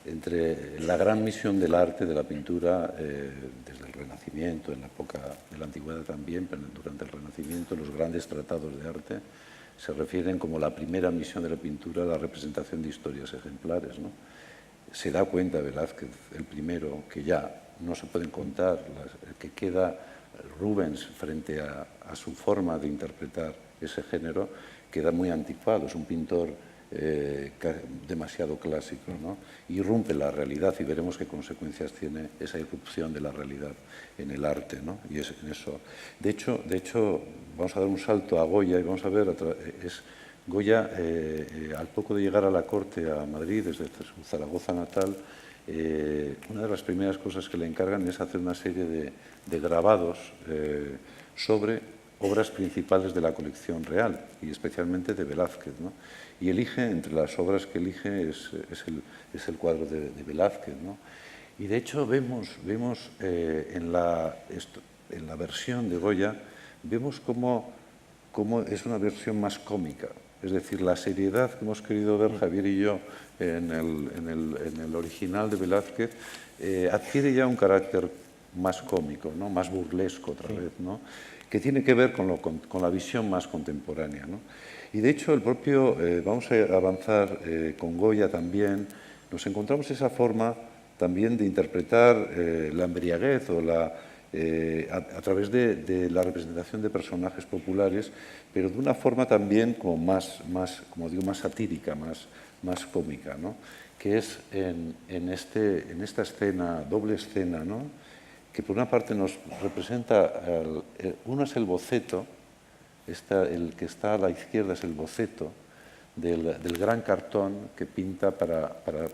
entre la gran misión del arte, de la pintura, desde el Renacimiento, en la época de la Antigüedad también, pero durante el Renacimiento, los grandes tratados de arte se refieren como la primera misión de la pintura a la representación de historias ejemplares, ¿no? Se da cuenta Velázquez, el primero, que ya no se pueden contar, que queda Rubens frente a su forma de interpretar ese género, queda muy anticuado, es un pintor demasiado clásico, ¿no? Irrumpe la realidad y veremos qué consecuencias tiene esa irrupción de la realidad en el arte, ¿no? Y es en eso. De hecho, vamos a dar un salto a Goya y vamos a ver, Goya, al poco de llegar a la corte a Madrid, desde su Zaragoza natal, una de las primeras cosas que le encargan es hacer una serie de grabados sobre obras principales de la colección real y especialmente de Velázquez, ¿no? Y elige, entre las obras que elige es el cuadro de Velázquez, ¿no? Y de hecho vemos en la versión de Goya, vemos cómo es una versión más cómica. Es decir, la seriedad que hemos querido ver Javier y yo en el original de Velázquez adquiere ya un carácter más cómico, ¿no? Más burlesco otra vez, ¿no? Que tiene que ver con la visión más contemporánea, ¿no? Y de hecho, vamos a avanzar con Goya también, nos encontramos esa forma también de interpretar la embriaguez o a través de la representación de personajes populares, pero de una forma también como más satírica, más cómica, ¿no? Que es en esta escena, doble escena, ¿no? Que por una parte nos representa, uno es el boceto, el que está a la izquierda es el boceto del gran cartón que pinta para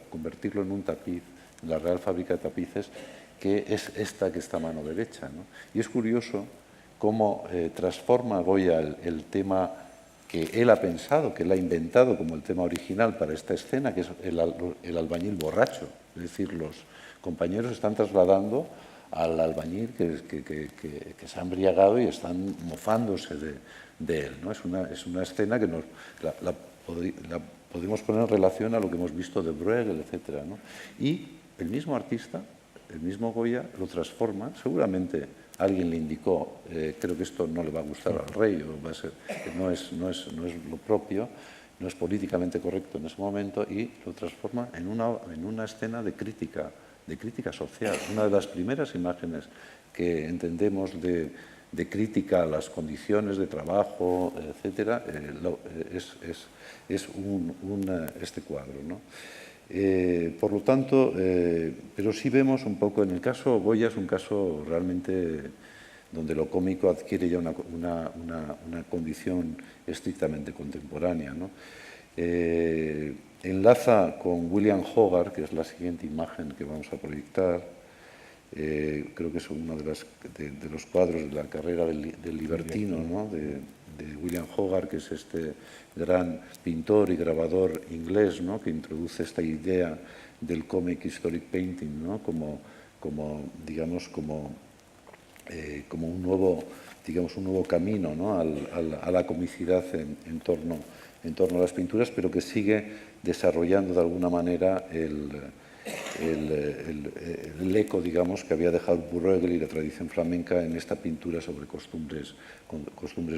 convertirlo en un tapiz, en la Real Fábrica de Tapices, que es esta que está a mano derecha, ¿no? Y es curioso cómo transforma Goya el tema que él ha pensado, que él ha inventado como el tema original para esta escena, que es el albañil borracho. Es decir, los compañeros están trasladando al albañil que se ha embriagado y están mofándose de él, ¿no? Es una escena que la podemos poner en relación a lo que hemos visto de Bruegel, etc., ¿no? Y el mismo artista, el mismo Goya, lo transforma. Seguramente alguien le indicó, creo que esto no le va a gustar al rey, o va a ser, no es lo propio, no es políticamente correcto en ese momento, y lo transforma en una escena de crítica social. Una de las primeras imágenes que entendemos de crítica a las condiciones de trabajo, etcétera, es este cuadro, ¿no? Por lo tanto, pero sí vemos un poco, en el caso Goya es un caso realmente donde lo cómico adquiere ya una condición estrictamente contemporánea, ¿no? Enlaza con William Hogarth, que es la siguiente imagen que vamos a proyectar. Creo que es uno de los cuadros de la carrera del libertino, ¿no? de William Hogarth, que es este gran pintor y grabador inglés, ¿no? Que introduce esta idea del comic historic painting, ¿no? como un nuevo camino, ¿no? a la comicidad en torno a las pinturas, pero que sigue desarrollando de alguna manera el eco, digamos, que había dejado Bruegel y la tradición flamenca en esta pintura sobre costumbres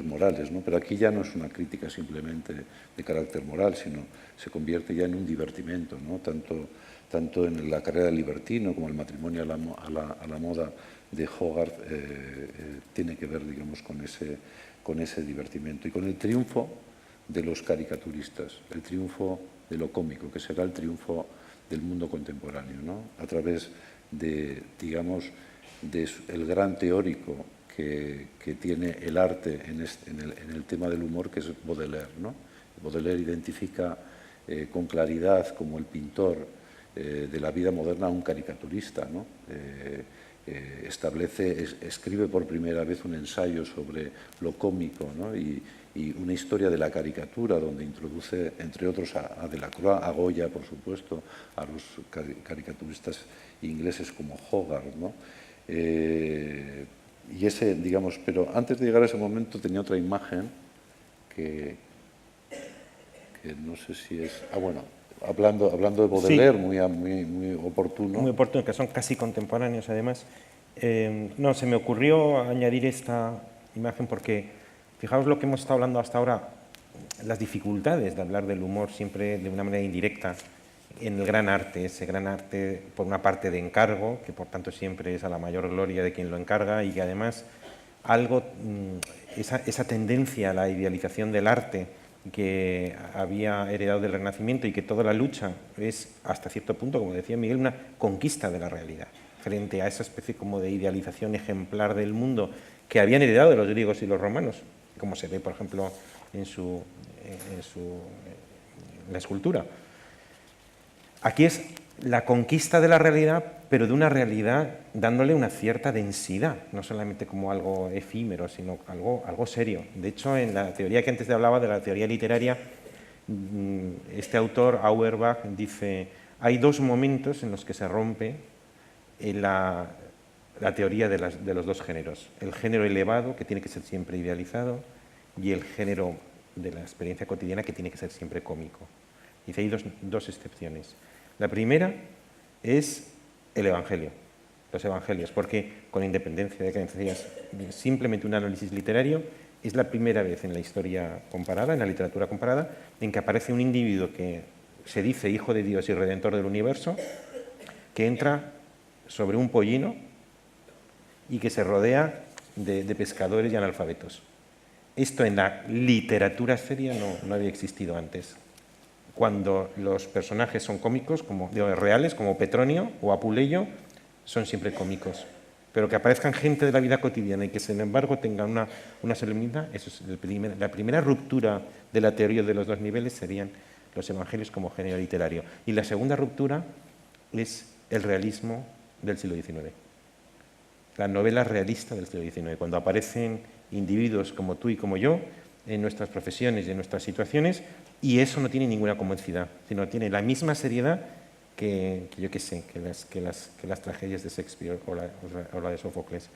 morales, ¿no? Pero aquí ya no es una crítica simplemente de carácter moral, sino se convierte ya en un divertimento, ¿no? Tanto en la carrera del libertino como el matrimonio a la moda de Hogarth tiene que ver, digamos, con ese divertimento y con el triunfo de los caricaturistas, el triunfo de lo cómico, que será el triunfo del mundo contemporáneo, ¿no? A través de, digamos, el gran teórico que tiene el arte en el tema del humor, que es Baudelaire, ¿no? Baudelaire identifica con claridad como el pintor de la vida moderna a un caricaturista, ¿no? Escribe por primera vez un ensayo sobre lo cómico, ¿no? y una historia de la caricatura, donde introduce, entre otros, a Delacroix, a Goya, por supuesto, a los caricaturistas ingleses como Hogarth, ¿no? Y ese, digamos, pero antes de llegar a ese momento tenía otra imagen que no sé si es... bueno, hablando de Baudelaire, sí. muy oportuno. Muy oportuno, que son casi contemporáneos, además. No, se me ocurrió añadir esta imagen porque, fijaos lo que hemos estado hablando hasta ahora, las dificultades de hablar del humor siempre de una manera indirecta en el gran arte, ese gran arte por una parte de encargo, que por tanto siempre es a la mayor gloria de quien lo encarga, y que además esa tendencia a la idealización del arte que había heredado del Renacimiento y que toda la lucha es, hasta cierto punto, como decía Miguel, una conquista de la realidad frente a esa especie como de idealización ejemplar del mundo que habían heredado de los griegos y los romanos, como se ve, por ejemplo, en la escultura. Aquí es la conquista de la realidad, pero de una realidad dándole una cierta densidad, no solamente como algo efímero, sino algo serio. De hecho, en la teoría que antes te hablaba, de la teoría literaria, este autor, Auerbach, dice: hay dos momentos en los que se rompe la teoría de los dos géneros. El género elevado, que tiene que ser siempre idealizado, y el género de la experiencia cotidiana, que tiene que ser siempre cómico. Dice, hay dos excepciones. La primera es el Evangelio, los Evangelios, porque con independencia de que decías simplemente un análisis literario, es la primera vez en la historia comparada, en la literatura comparada, en que aparece un individuo que se dice hijo de Dios y redentor del universo, que entra sobre un pollino y que se rodea de pescadores y analfabetos. Esto en la literatura seria no había existido antes. Cuando los personajes son cómicos, reales, como Petronio o Apuleyo, son siempre cómicos. Pero que aparezcan gente de la vida cotidiana y que, sin embargo, tengan una solemnidad, eso es la primera ruptura de la teoría de los dos niveles serían los evangelios como género literario. Y la segunda ruptura es el realismo del siglo XIX. La novela realista del siglo XIX, cuando aparecen individuos como tú y como yo, en nuestras profesiones y en nuestras situaciones, y eso no tiene ninguna comicidad, sino tiene la misma seriedad que yo qué sé, que las tragedias de Shakespeare o la de Sófocles.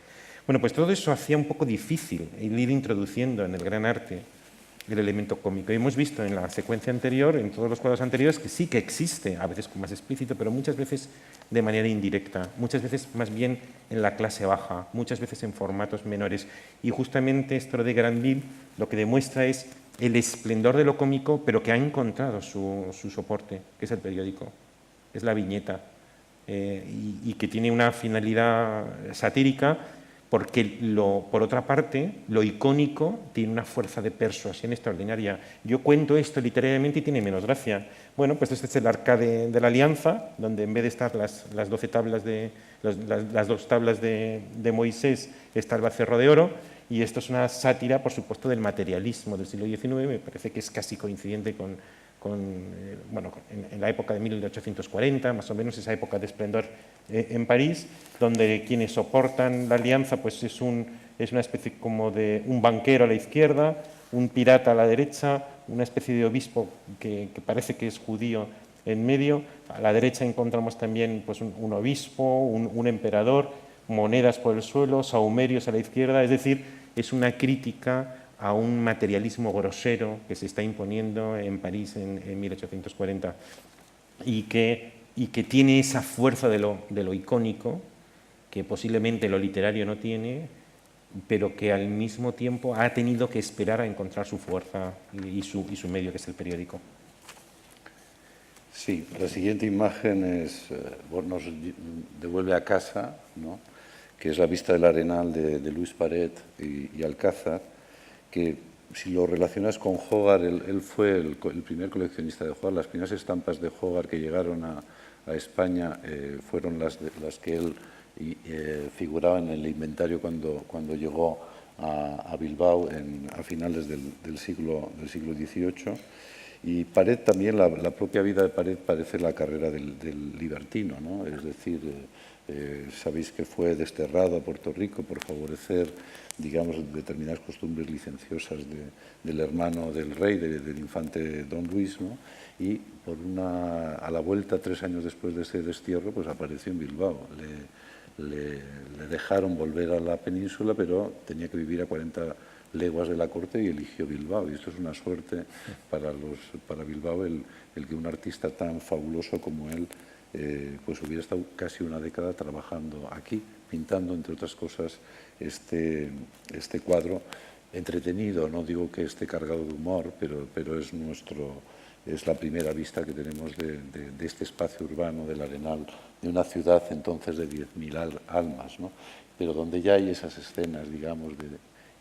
Bueno, pues todo eso hacía un poco difícil el ir introduciendo en el gran arte el elemento cómico. Y hemos visto en la secuencia anterior, en todos los cuadros anteriores, que sí que existe, a veces más explícito, pero muchas veces de manera indirecta, muchas veces más bien en la clase baja, muchas veces en formatos menores. Y justamente esto de Granville lo que demuestra es el esplendor de lo cómico, pero que ha encontrado su soporte, que es el periódico, es la viñeta, y que tiene una finalidad satírica, porque por otra parte, lo icónico tiene una fuerza de persuasión extraordinaria. Yo cuento esto literariamente y tiene menos gracia. Bueno, pues este es el Arca de la Alianza, donde en vez de estar las 12 tablas las dos tablas de Moisés, está el becerro de oro, y esto es una sátira, por supuesto, del materialismo del siglo XIX. Me parece que es casi coincidente en la época de 1840, más o menos, esa época de esplendor en París, donde quienes soportan la alianza pues es una especie como de un banquero a la izquierda, un pirata a la derecha, una especie de obispo que parece que es judío en medio. A la derecha encontramos también pues, un obispo, un emperador, monedas por el suelo, sahumerios a la izquierda, es decir, es una crítica a un materialismo grosero que se está imponiendo en París en 1840 y que tiene esa fuerza de lo icónico que posiblemente lo literario no tiene, pero que al mismo tiempo ha tenido que esperar a encontrar su fuerza y su medio, que es el periódico. Sí, la siguiente imagen nos devuelve a casa, ¿no?, que es la vista del Arenal de Luis Paret y Alcázar, que si lo relacionas con Hogarth, él fue el primer coleccionista de Hogarth. Las primeras estampas de Hogarth que llegaron a España fueron las que él figuraba en el inventario cuando llegó a Bilbao a finales del siglo XVIII. Y Paret también, la propia vida de Paret parece la carrera del libertino, ¿no? Es decir, sabéis que fue desterrado a Puerto Rico por favorecer, digamos, determinadas costumbres licenciosas del hermano del rey, del infante Don Luis, ¿no? Y a la vuelta, 3 años después de ese destierro, pues apareció en Bilbao. Le dejaron volver a la península, pero tenía que vivir a 40 leguas de la corte y eligió Bilbao. Y esto es una suerte para Bilbao el que un artista tan fabuloso como él pues hubiera estado casi una década trabajando aquí, pintando, entre otras cosas, este cuadro entretenido. No digo que esté cargado de humor, pero es la primera vista que tenemos de este espacio urbano del Arenal, de una ciudad entonces de 10.000 almas, ¿no? Pero donde ya hay esas escenas, digamos, de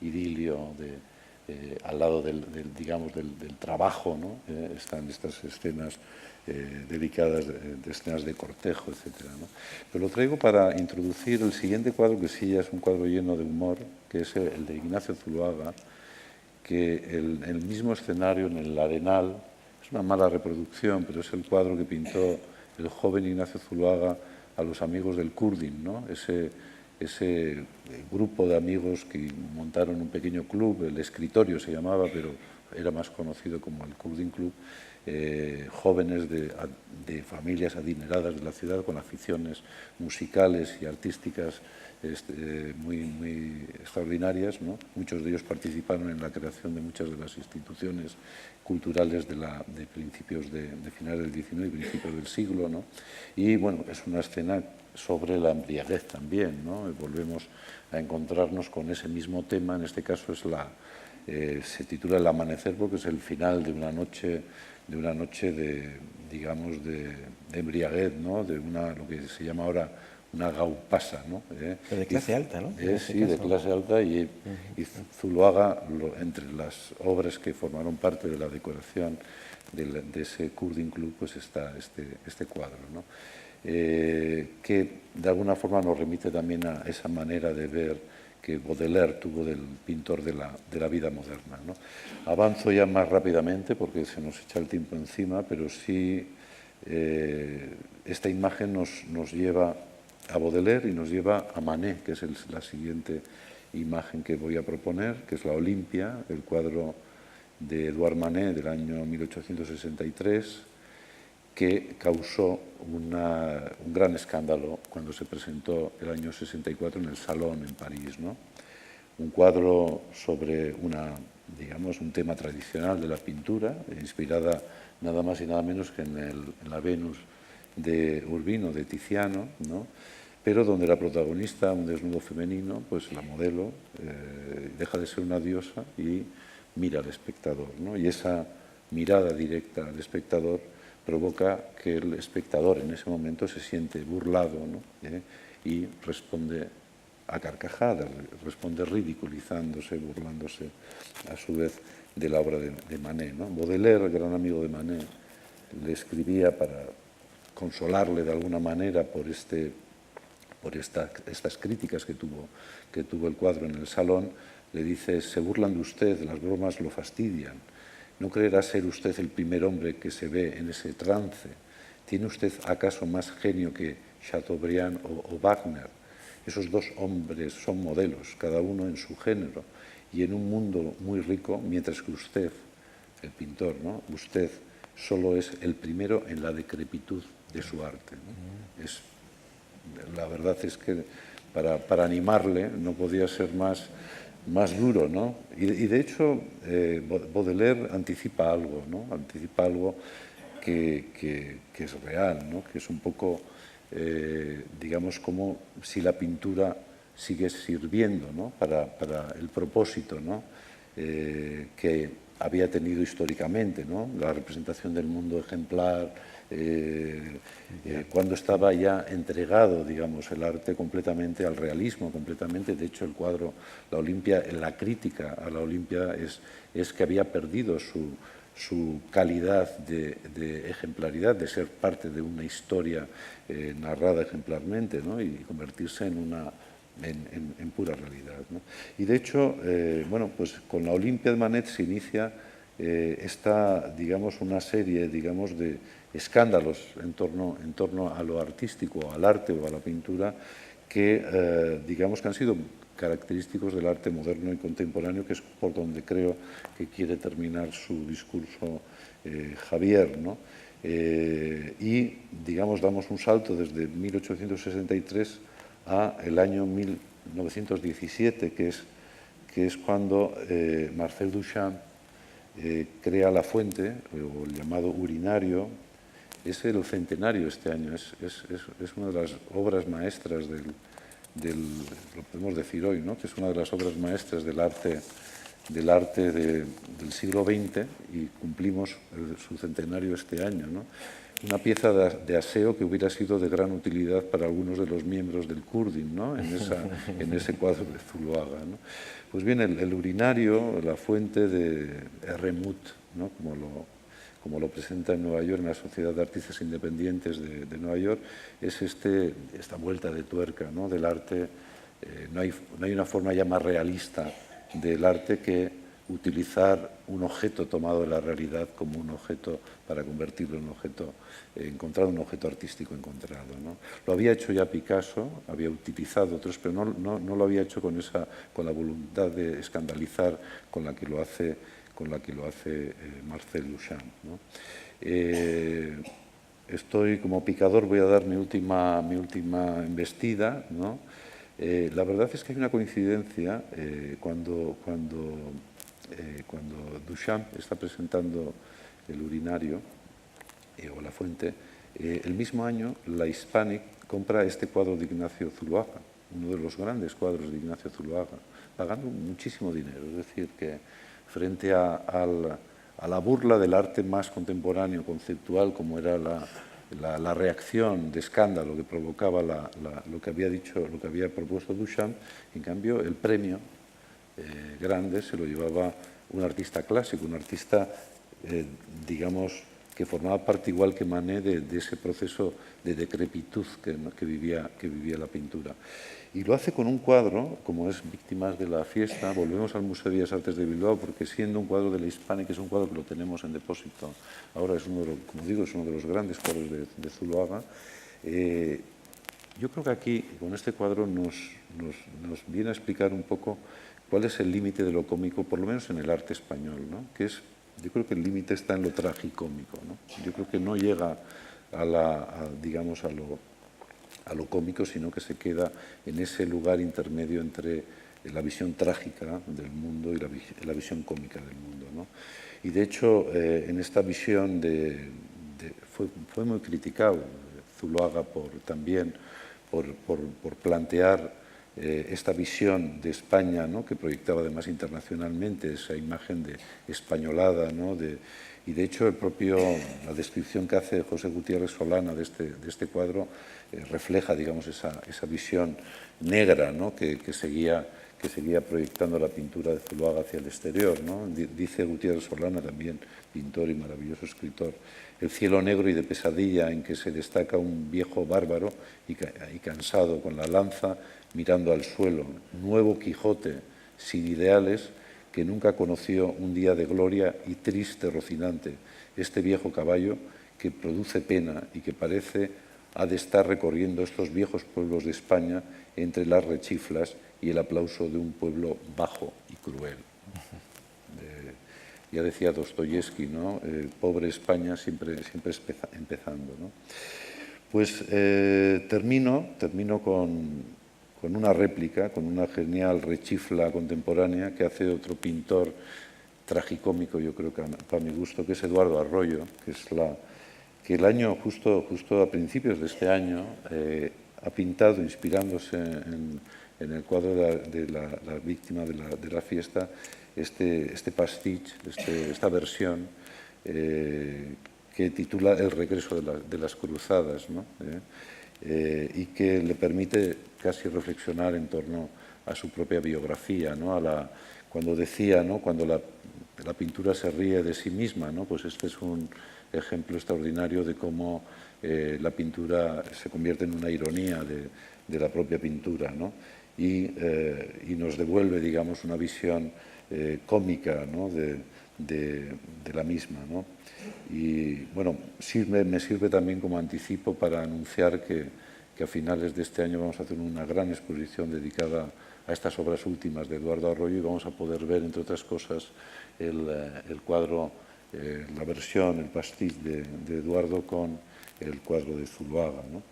idilio, al lado del trabajo, ¿no? Están estas escenas delicadas, de escenas de cortejo, etc., ¿no? Pero lo traigo para introducir el siguiente cuadro, que sí ya es un cuadro lleno de humor, que es el de Ignacio Zuloaga, que en el mismo escenario, en el Arenal, es una mala reproducción, pero es el cuadro que pintó el joven Ignacio Zuloaga a los amigos del Kurdin, ¿no? Ese grupo de amigos que montaron un pequeño club, el Escritorio se llamaba, pero era más conocido como el Kurdin Club, jóvenes de familias adineradas de la ciudad con aficiones musicales y artísticas muy extraordinarias, ¿no? Muchos de ellos participaron en la creación de muchas de las instituciones culturales de principios de finales del XIX y principios del siglo, ¿no? Y bueno, es una escena sobre la embriaguez también, ¿no? Volvemos a encontrarnos con ese mismo tema. En este caso se titula El amanecer, porque es el final de una noche digamos, de embriaguez, ¿no? De lo que se llama ahora una gaupasa, ¿no? Pero de clase alta, ¿no? Sí, de clase alta, y Zuloaga, entre las obras que formaron parte de la decoración de ese Kurdin Club, pues está este cuadro, ¿no? Que de alguna forma nos remite también a esa manera de ver que Baudelaire tuvo del pintor de la vida moderna, ¿no? Avanzo ya más rápidamente porque se nos echa el tiempo encima, pero sí esta imagen nos lleva a Baudelaire y nos lleva a Manet, que es la siguiente imagen que voy a proponer, que es la Olimpia, el cuadro de Edouard Manet del año 1863, que causó un gran escándalo cuando se presentó el año 64 en el Salón en París, ¿no? Un cuadro sobre digamos, un tema tradicional de la pintura, inspirada nada más y nada menos que en la Venus de Urbino, de Tiziano, ¿no? Pero donde la protagonista, un desnudo femenino, pues la modelo, deja de ser una diosa y mira al espectador, ¿no? Y esa mirada directa al espectador provoca que el espectador en ese momento se siente burlado, ¿no? Y responde a carcajadas, responde ridiculizándose, burlándose a su vez de la obra de Manet, ¿no? Baudelaire, el gran amigo de Manet, le escribía para consolarle de alguna manera por estas críticas que tuvo el cuadro en el Salón. Le dice: se burlan de usted, las bromas lo fastidian. ¿No creerá ser usted el primer hombre que se ve en ese trance? ¿Tiene usted acaso más genio que Chateaubriand o Wagner? Esos dos hombres son modelos, cada uno en su género, y en un mundo muy rico, mientras que usted, el pintor, ¿no? Usted solo es el primero en la decrepitud de su arte, ¿no? La verdad es que para animarle no podía ser más duro, ¿no? Y de hecho, Baudelaire anticipa algo, ¿no? Anticipa algo que es real, ¿no? Que es un poco, digamos, como si la pintura sigue sirviendo, ¿no? para el propósito, ¿no? Que había tenido históricamente, ¿no? La representación del mundo ejemplar, cuando estaba ya entregado, digamos, el arte completamente al realismo, completamente. De hecho, el cuadro La Olimpia, la crítica a la Olimpia es que había perdido su calidad de ejemplaridad, de ser parte de una historia narrada ejemplarmente, ¿no? Y convertirse en pura realidad, ¿no? Y de hecho, bueno, pues con la Olimpia de Manet se inicia digamos, una serie, digamos, de escándalos en torno a lo artístico, al arte o a la pintura, que digamos que han sido característicos del arte moderno y contemporáneo, que es por donde creo que quiere terminar su discurso Javier, ¿no? Y, digamos, damos un salto desde 1863 a el año 1917, que es cuando Marcel Duchamp crea La Fuente, o el llamado urinario. Es el centenario este año, es una de las obras maestras lo podemos decir hoy, ¿no? Que es una de las obras maestras del arte del siglo XX, y cumplimos su centenario este año, ¿no? Una pieza de aseo que hubiera sido de gran utilidad para algunos de los miembros del Kurdin, ¿no? en ese cuadro de Zuloaga, ¿no? Pues bien, el urinario, La Fuente de R. Muth, ¿no? Como lo presenta en Nueva York, en la Sociedad de Artistas Independientes de Nueva York, es esta vuelta de tuerca, ¿no? Del arte. No hay una forma ya más realista del arte que utilizar un objeto tomado de la realidad como un objeto para convertirlo en un objeto, encontrar un objeto artístico encontrado, ¿no? Lo había hecho ya Picasso, había utilizado otros, pero no lo había hecho con la voluntad de escandalizar con la que lo hace Marcel Duchamp, ¿no? Estoy como picador, voy a dar mi última embestida, ¿no? La verdad es que hay una coincidencia cuando Duchamp está presentando el urinario o La Fuente. El mismo año, la Hispanic compra este cuadro de Ignacio Zuloaga, uno de los grandes cuadros de Ignacio Zuloaga, pagando muchísimo dinero. Es decir, que frente a la burla del arte más contemporáneo, conceptual, como era la reacción de escándalo que provocaba lo que había propuesto Duchamp, en cambio el premio grande se lo llevaba un artista clásico, un artista, digamos, que formaba parte, igual que Manet, de ese proceso de decrepitud que vivía la pintura. Y lo hace con un cuadro, como es Víctimas de la Fiesta. Volvemos al Museo de Bellas Artes de Bilbao, porque siendo un cuadro de la Hispania, que es un cuadro que lo tenemos en depósito, ahora es uno de los grandes cuadros de Zuloaga. Yo creo que aquí, con este cuadro, nos viene a explicar un poco cuál es el límite de lo cómico, por lo menos en el arte español, ¿no? Que es Yo creo que el límite está en lo tragicómico, ¿no? Yo creo que no llega digamos, a lo cómico, sino que se queda en ese lugar intermedio entre la visión trágica del mundo y la visión cómica del mundo, ¿no? Y de hecho, en esta visión fue muy criticado Zuloaga también por plantear esta visión de España, ¿no?, que proyectaba además internacionalmente esa imagen de españolada, ¿no?, y de hecho la descripción que hace José Gutiérrez Solana de este cuadro refleja, digamos, esa visión negra, ¿no?, que seguía proyectando la pintura de Zuloaga hacia el exterior, ¿no? Dice Gutiérrez Solana, también pintor y maravilloso escritor, el cielo negro y de pesadilla en que se destaca un viejo bárbaro y cansado con la lanza mirando al suelo, nuevo Quijote sin ideales que nunca conoció un día de gloria y triste Rocinante, este viejo caballo que produce pena y que parece ha de estar recorriendo estos viejos pueblos de España entre las rechiflas y el aplauso de un pueblo bajo y cruel. Ya decía Dostoyevsky, ¿no? Pobre España siempre empezando, ¿no? Pues termino con una réplica, con una genial rechifla contemporánea que hace otro pintor tragicómico, yo creo que para mi gusto, que es Eduardo Arroyo, que el año, justo a principios de este año, ha pintado, inspirándose en el cuadro de la víctima de la fiesta, este pastiche, esta versión que titula El regreso de las cruzadas, ¿no? Y que le permite casi reflexionar en torno a su propia biografía, ¿no? Cuando decía, ¿no?, cuando la pintura se ríe de sí misma, ¿no? Pues este es un ejemplo extraordinario de cómo la pintura se convierte en una ironía de la propia pintura, ¿no? Y nos devuelve, digamos, una visión cómica, ¿no?, de la misma, ¿no? Y bueno, me sirve también como anticipo para anunciar que a finales de este año vamos a hacer una gran exposición dedicada a estas obras últimas de Eduardo Arroyo y vamos a poder ver, entre otras cosas, el cuadro, la versión, el pastiche de Eduardo con el cuadro de Zuloaga, ¿no?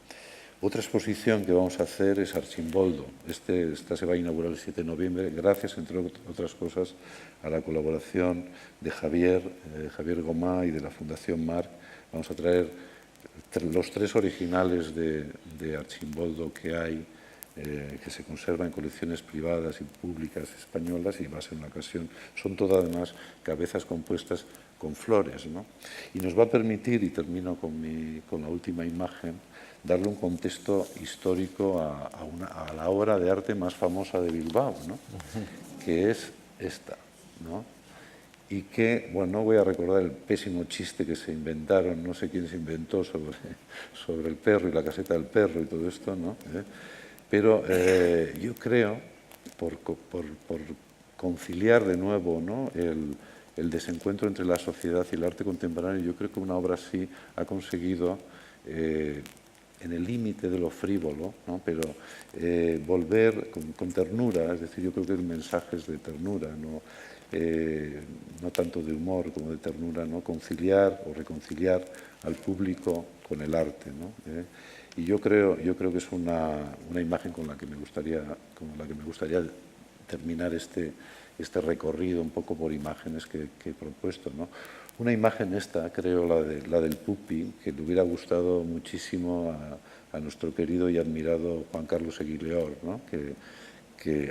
Otra exposición que vamos a hacer es Archimboldo. Esta se va a inaugurar el 7 de noviembre, gracias, entre otras cosas, a la colaboración de Javier Gomá y de la Fundación Marc. Vamos a traer los 3 originales de Archimboldo que hay, que se conservan en colecciones privadas y públicas españolas, y va a ser una ocasión. Son todas, además, cabezas compuestas con flores, ¿no? Y nos va a permitir, y termino con la última imagen, darle un contexto histórico a la obra de arte más famosa de Bilbao, ¿no?, que es esta, ¿no? Y que, bueno, no voy a recordar el pésimo chiste que se inventaron, no sé quién se inventó sobre el perro y la caseta del perro y todo esto, ¿no? Pero yo creo, por conciliar de nuevo, ¿no?, el desencuentro entre la sociedad y el arte contemporáneo, yo creo que una obra así ha conseguido, en el límite de lo frívolo, ¿no?, pero volver con ternura, es decir, yo creo que el mensaje es de ternura, no tanto de humor como de ternura, ¿no?, conciliar o reconciliar al público con el arte, ¿no? Y yo creo que es una imagen con la que me gustaría terminar este recorrido un poco por imágenes que he propuesto, ¿no? Una imagen creo, la del Pupi, que le hubiera gustado muchísimo a nuestro querido y admirado Juan Carlos Eguileor, ¿no?,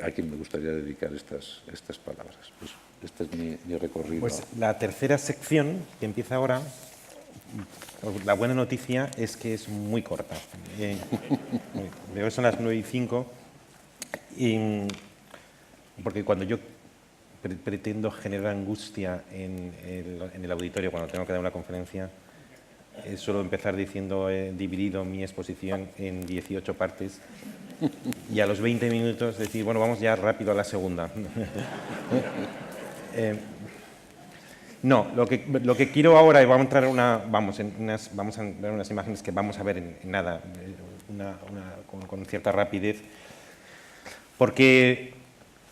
a quien me gustaría dedicar estas palabras. Pues este es mi recorrido. Pues la tercera sección, que empieza ahora, la buena noticia es que es muy corta. Veo que son las 9:05, porque cuando yo pretendo generar angustia en el auditorio cuando tengo que dar una conferencia, suelo empezar diciendo he dividido mi exposición en 18 partes y a los 20 minutos decir, bueno, vamos ya rápido a la segunda. No, lo que quiero ahora, y vamos a entrar vamos a ver unas imágenes que vamos a ver en nada, con cierta rapidez, porque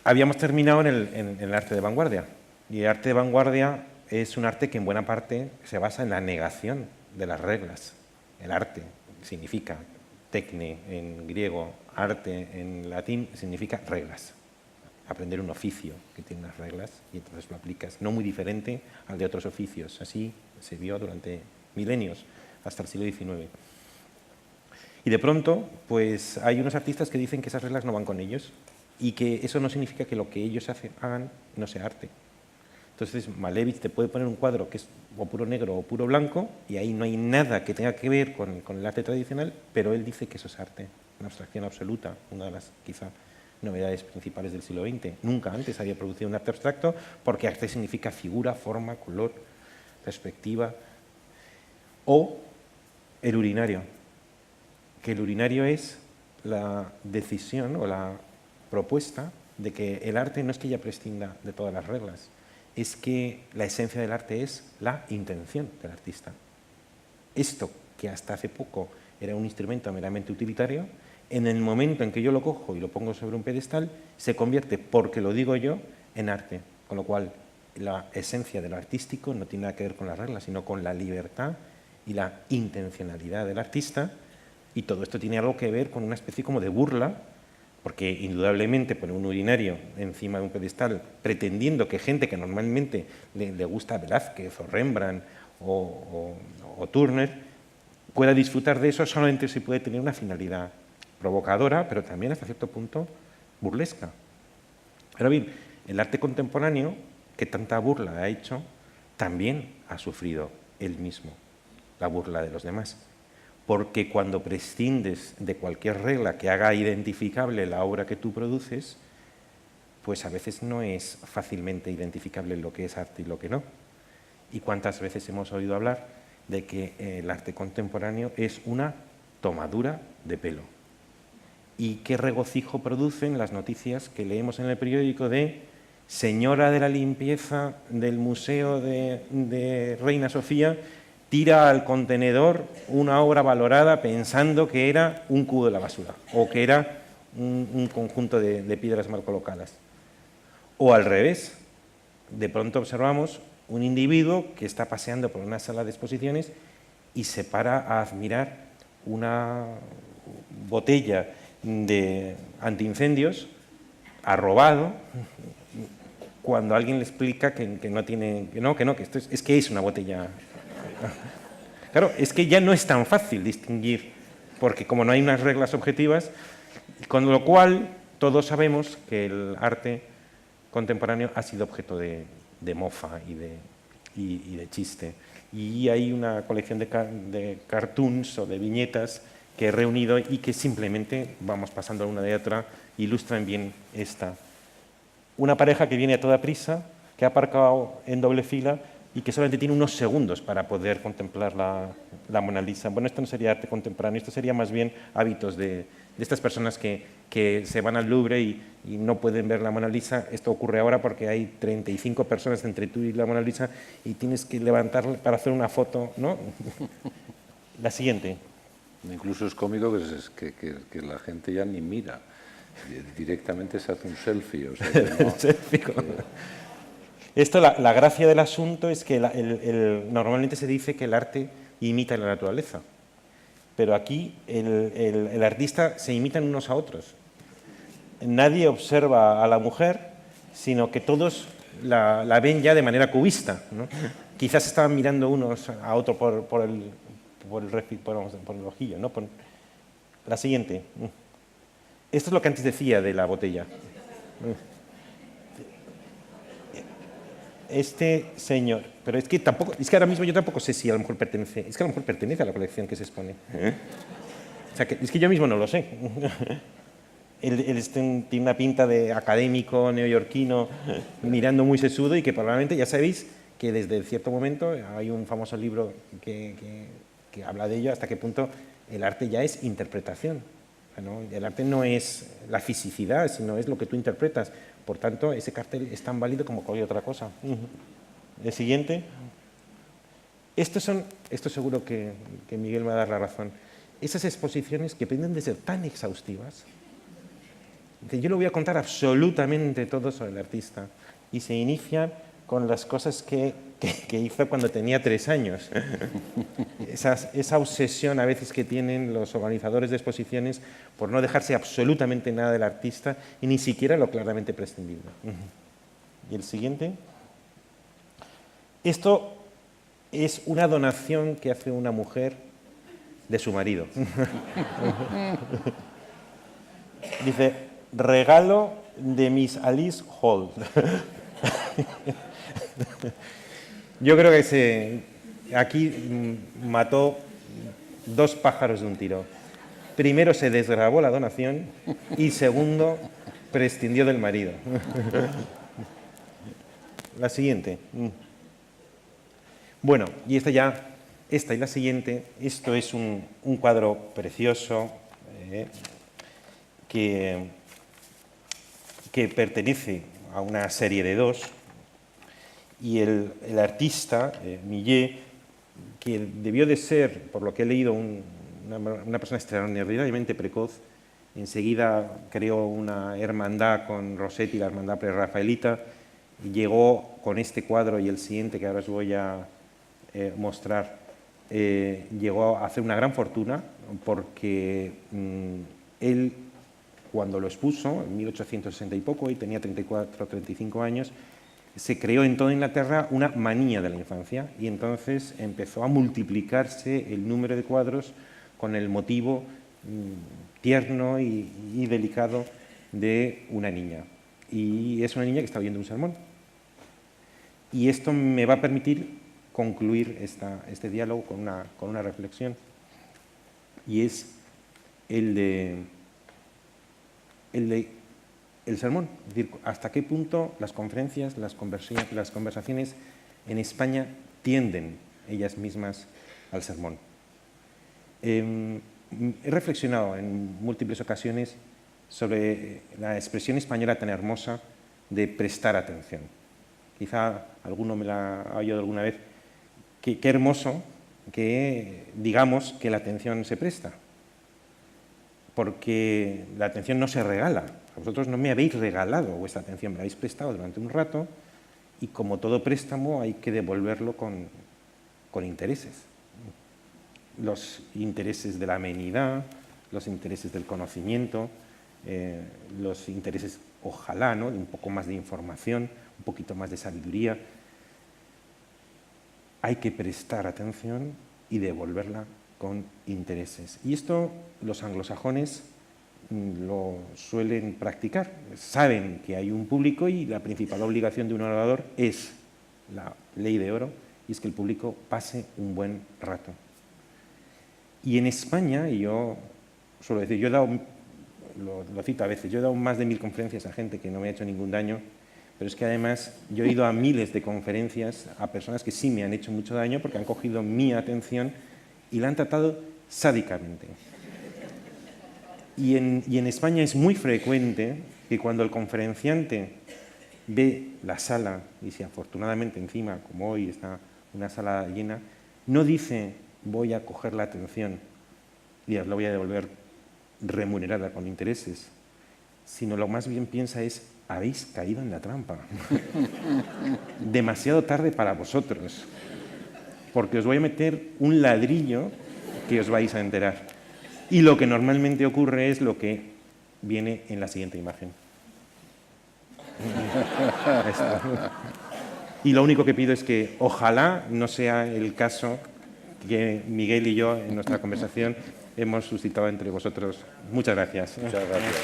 habíamos terminado en el arte de vanguardia. Y el arte de vanguardia es un arte que en buena parte se basa en la negación de las reglas. El arte significa tecne en griego, arte en latín significa reglas. Aprender un oficio que tiene unas reglas y entonces lo aplicas, no muy diferente al de otros oficios. Así se vio durante milenios, hasta el siglo XIX. Y de pronto, pues hay unos artistas que dicen que esas reglas no van con ellos y que eso no significa que lo que ellos hagan no sea arte. Entonces, Malevich te puede poner un cuadro que es o puro negro o puro blanco y ahí no hay nada que tenga que ver con el arte tradicional, pero él dice que eso es arte, una abstracción absoluta, una de las, quizá, novedades principales del siglo XX. Nunca antes había producido un arte abstracto porque arte significa figura, forma, color, perspectiva. O el urinario, que el urinario es la decisión o la propuesta de que el arte no es que ya prescinda de todas las reglas, es que la esencia del arte es la intención del artista. Esto, que hasta hace poco era un instrumento meramente utilitario, en el momento en que yo lo cojo y lo pongo sobre un pedestal, se convierte, porque lo digo yo, en arte. Con lo cual, la esencia de lo artístico no tiene nada que ver con las reglas, sino con la libertad y la intencionalidad del artista, y todo esto tiene algo que ver con una especie como de burla, porque indudablemente poner un urinario encima de un pedestal pretendiendo que gente que normalmente le gusta Velázquez o Rembrandt o Turner pueda disfrutar de eso, solamente se puede tener una finalidad provocadora, pero también hasta cierto punto burlesca. Ahora bien, el arte contemporáneo, que tanta burla ha hecho, también ha sufrido él mismo la burla de los demás. Porque cuando prescindes de cualquier regla que haga identificable la obra que tú produces, pues a veces no es fácilmente identificable lo que es arte y lo que no. ¿Y cuántas veces hemos oído hablar de que el arte contemporáneo es una tomadura de pelo? ¿Y qué regocijo producen las noticias que leemos en el periódico de señora de la limpieza del Museo de Reina Sofía tira al contenedor una obra valorada pensando que era un cubo de la basura o que era un conjunto de piedras mal colocadas? O al revés, de pronto observamos un individuo que está paseando por una sala de exposiciones y se para a admirar una botella de antiincendios arrobado cuando alguien le explica que no tiene, que esto es que es una botella. Claro, es que ya no es tan fácil distinguir, porque como no hay unas reglas objetivas, con lo cual todos sabemos que el arte contemporáneo ha sido objeto de mofa y de chiste. Y hay una colección de cartoons o de viñetas que he reunido y que simplemente, vamos pasando una de otra, ilustran bien esta. Una pareja que viene a toda prisa, que ha aparcado en doble fila y que solamente tiene unos segundos para poder contemplar la Mona Lisa. Bueno, esto no sería arte contemporáneo, esto sería más bien hábitos de estas personas que se van al Louvre y no pueden ver la Mona Lisa. Esto ocurre ahora porque hay 35 personas entre tú y la Mona Lisa y tienes que levantar para hacer una foto, ¿no? La siguiente. Incluso es cómico que la gente ya ni mira, directamente se hace un selfie. O sea, que no, selfie Esto, la gracia del asunto es que normalmente se dice que el arte imita la naturaleza, pero aquí el artista se imitan unos a otros. Nadie observa a la mujer, sino que todos la ven ya de manera cubista, ¿no? Quizás estaban mirando unos a otros por el ojillo, ¿no? La siguiente. Esto es lo que antes decía de la botella. Este señor, pero es que ahora mismo yo tampoco sé si a lo mejor pertenece, es que a lo mejor pertenece a la colección que se expone. O sea, es que yo mismo no lo sé. Él tiene una pinta de académico neoyorquino, mirando muy sesudo y que probablemente, ya sabéis, que desde cierto momento hay un famoso libro que habla de ello, hasta qué punto el arte ya es interpretación, ¿no? El arte no es la fisicidad, sino es lo que tú interpretas. Por tanto, ese cartel es tan válido como cualquier otra cosa. El siguiente. Esto seguro que Miguel me va a dar la razón. Esas exposiciones que pretenden de ser tan exhaustivas, que yo lo voy a contar absolutamente todo sobre el artista, y se inician con las cosas que hizo cuando tenía 3 años. Esa obsesión a veces que tienen los organizadores de exposiciones por no dejarse absolutamente nada del artista y ni siquiera lo claramente prescindible. ¿Y el siguiente? Esto es una donación que hace una mujer de su marido. Dice, regalo de Miss Alice Hall. Yo creo que aquí mató 2 pájaros de un tiro. Primero se desgrabó la donación y segundo prescindió del marido. La siguiente. Bueno, y esta y la siguiente, esto es un cuadro precioso que pertenece a una serie de 2 y el artista, Millet, que debió de ser, por lo que he leído, una persona extraordinariamente precoz, enseguida creó una hermandad con Rossetti, la hermandad prerrafaelita, y llegó con este cuadro y el siguiente que ahora os voy a mostrar, llegó a hacer una gran fortuna porque él, cuando lo expuso, en 1860 y poco, y tenía 34 o 35 años, se creó en toda Inglaterra una manía de la infancia y entonces empezó a multiplicarse el número de cuadros con el motivo tierno y delicado de una niña. Y es una niña que está oyendo un sermón. Y esto me va a permitir concluir este diálogo con una reflexión. Y es el sermón, es decir, hasta qué punto las conferencias, las conversaciones en España tienden ellas mismas al sermón. He reflexionado en múltiples ocasiones sobre la expresión española tan hermosa de prestar atención. Quizá alguno me la ha oído alguna vez. Qué hermoso que digamos que la atención se presta, porque la atención no se regala. Vosotros no me habéis regalado vuestra atención, me la habéis prestado durante un rato y como todo préstamo hay que devolverlo con intereses. Los intereses de la amenidad, los intereses del conocimiento, los intereses, ojalá, ¿no?, de un poco más de información, un poquito más de sabiduría. Hay que prestar atención y devolverla con intereses. Y esto los anglosajones lo suelen practicar. Saben que hay un público y la principal obligación de un orador es la ley de oro, y es que el público pase un buen rato. Y en España, y yo suelo decir, yo he dado, lo cito a veces, yo he dado más de 1000 conferencias a gente que no me ha hecho ningún daño, pero es que además yo he ido a miles de conferencias a personas que sí me han hecho mucho daño porque han cogido mi atención y la han tratado sádicamente. Y en España es muy frecuente que cuando el conferenciante ve la sala, y si afortunadamente encima, como hoy está una sala llena, no dice voy a coger la atención y os la voy a devolver remunerada con intereses, sino lo más bien piensa es habéis caído en la trampa. Demasiado tarde para vosotros, porque os voy a meter un ladrillo que os vais a enterar. Y lo que normalmente ocurre es lo que viene en la siguiente imagen. Y lo único que pido es que ojalá no sea el caso que Miguel y yo en nuestra conversación hemos suscitado entre vosotros. Muchas gracias. Muchas gracias.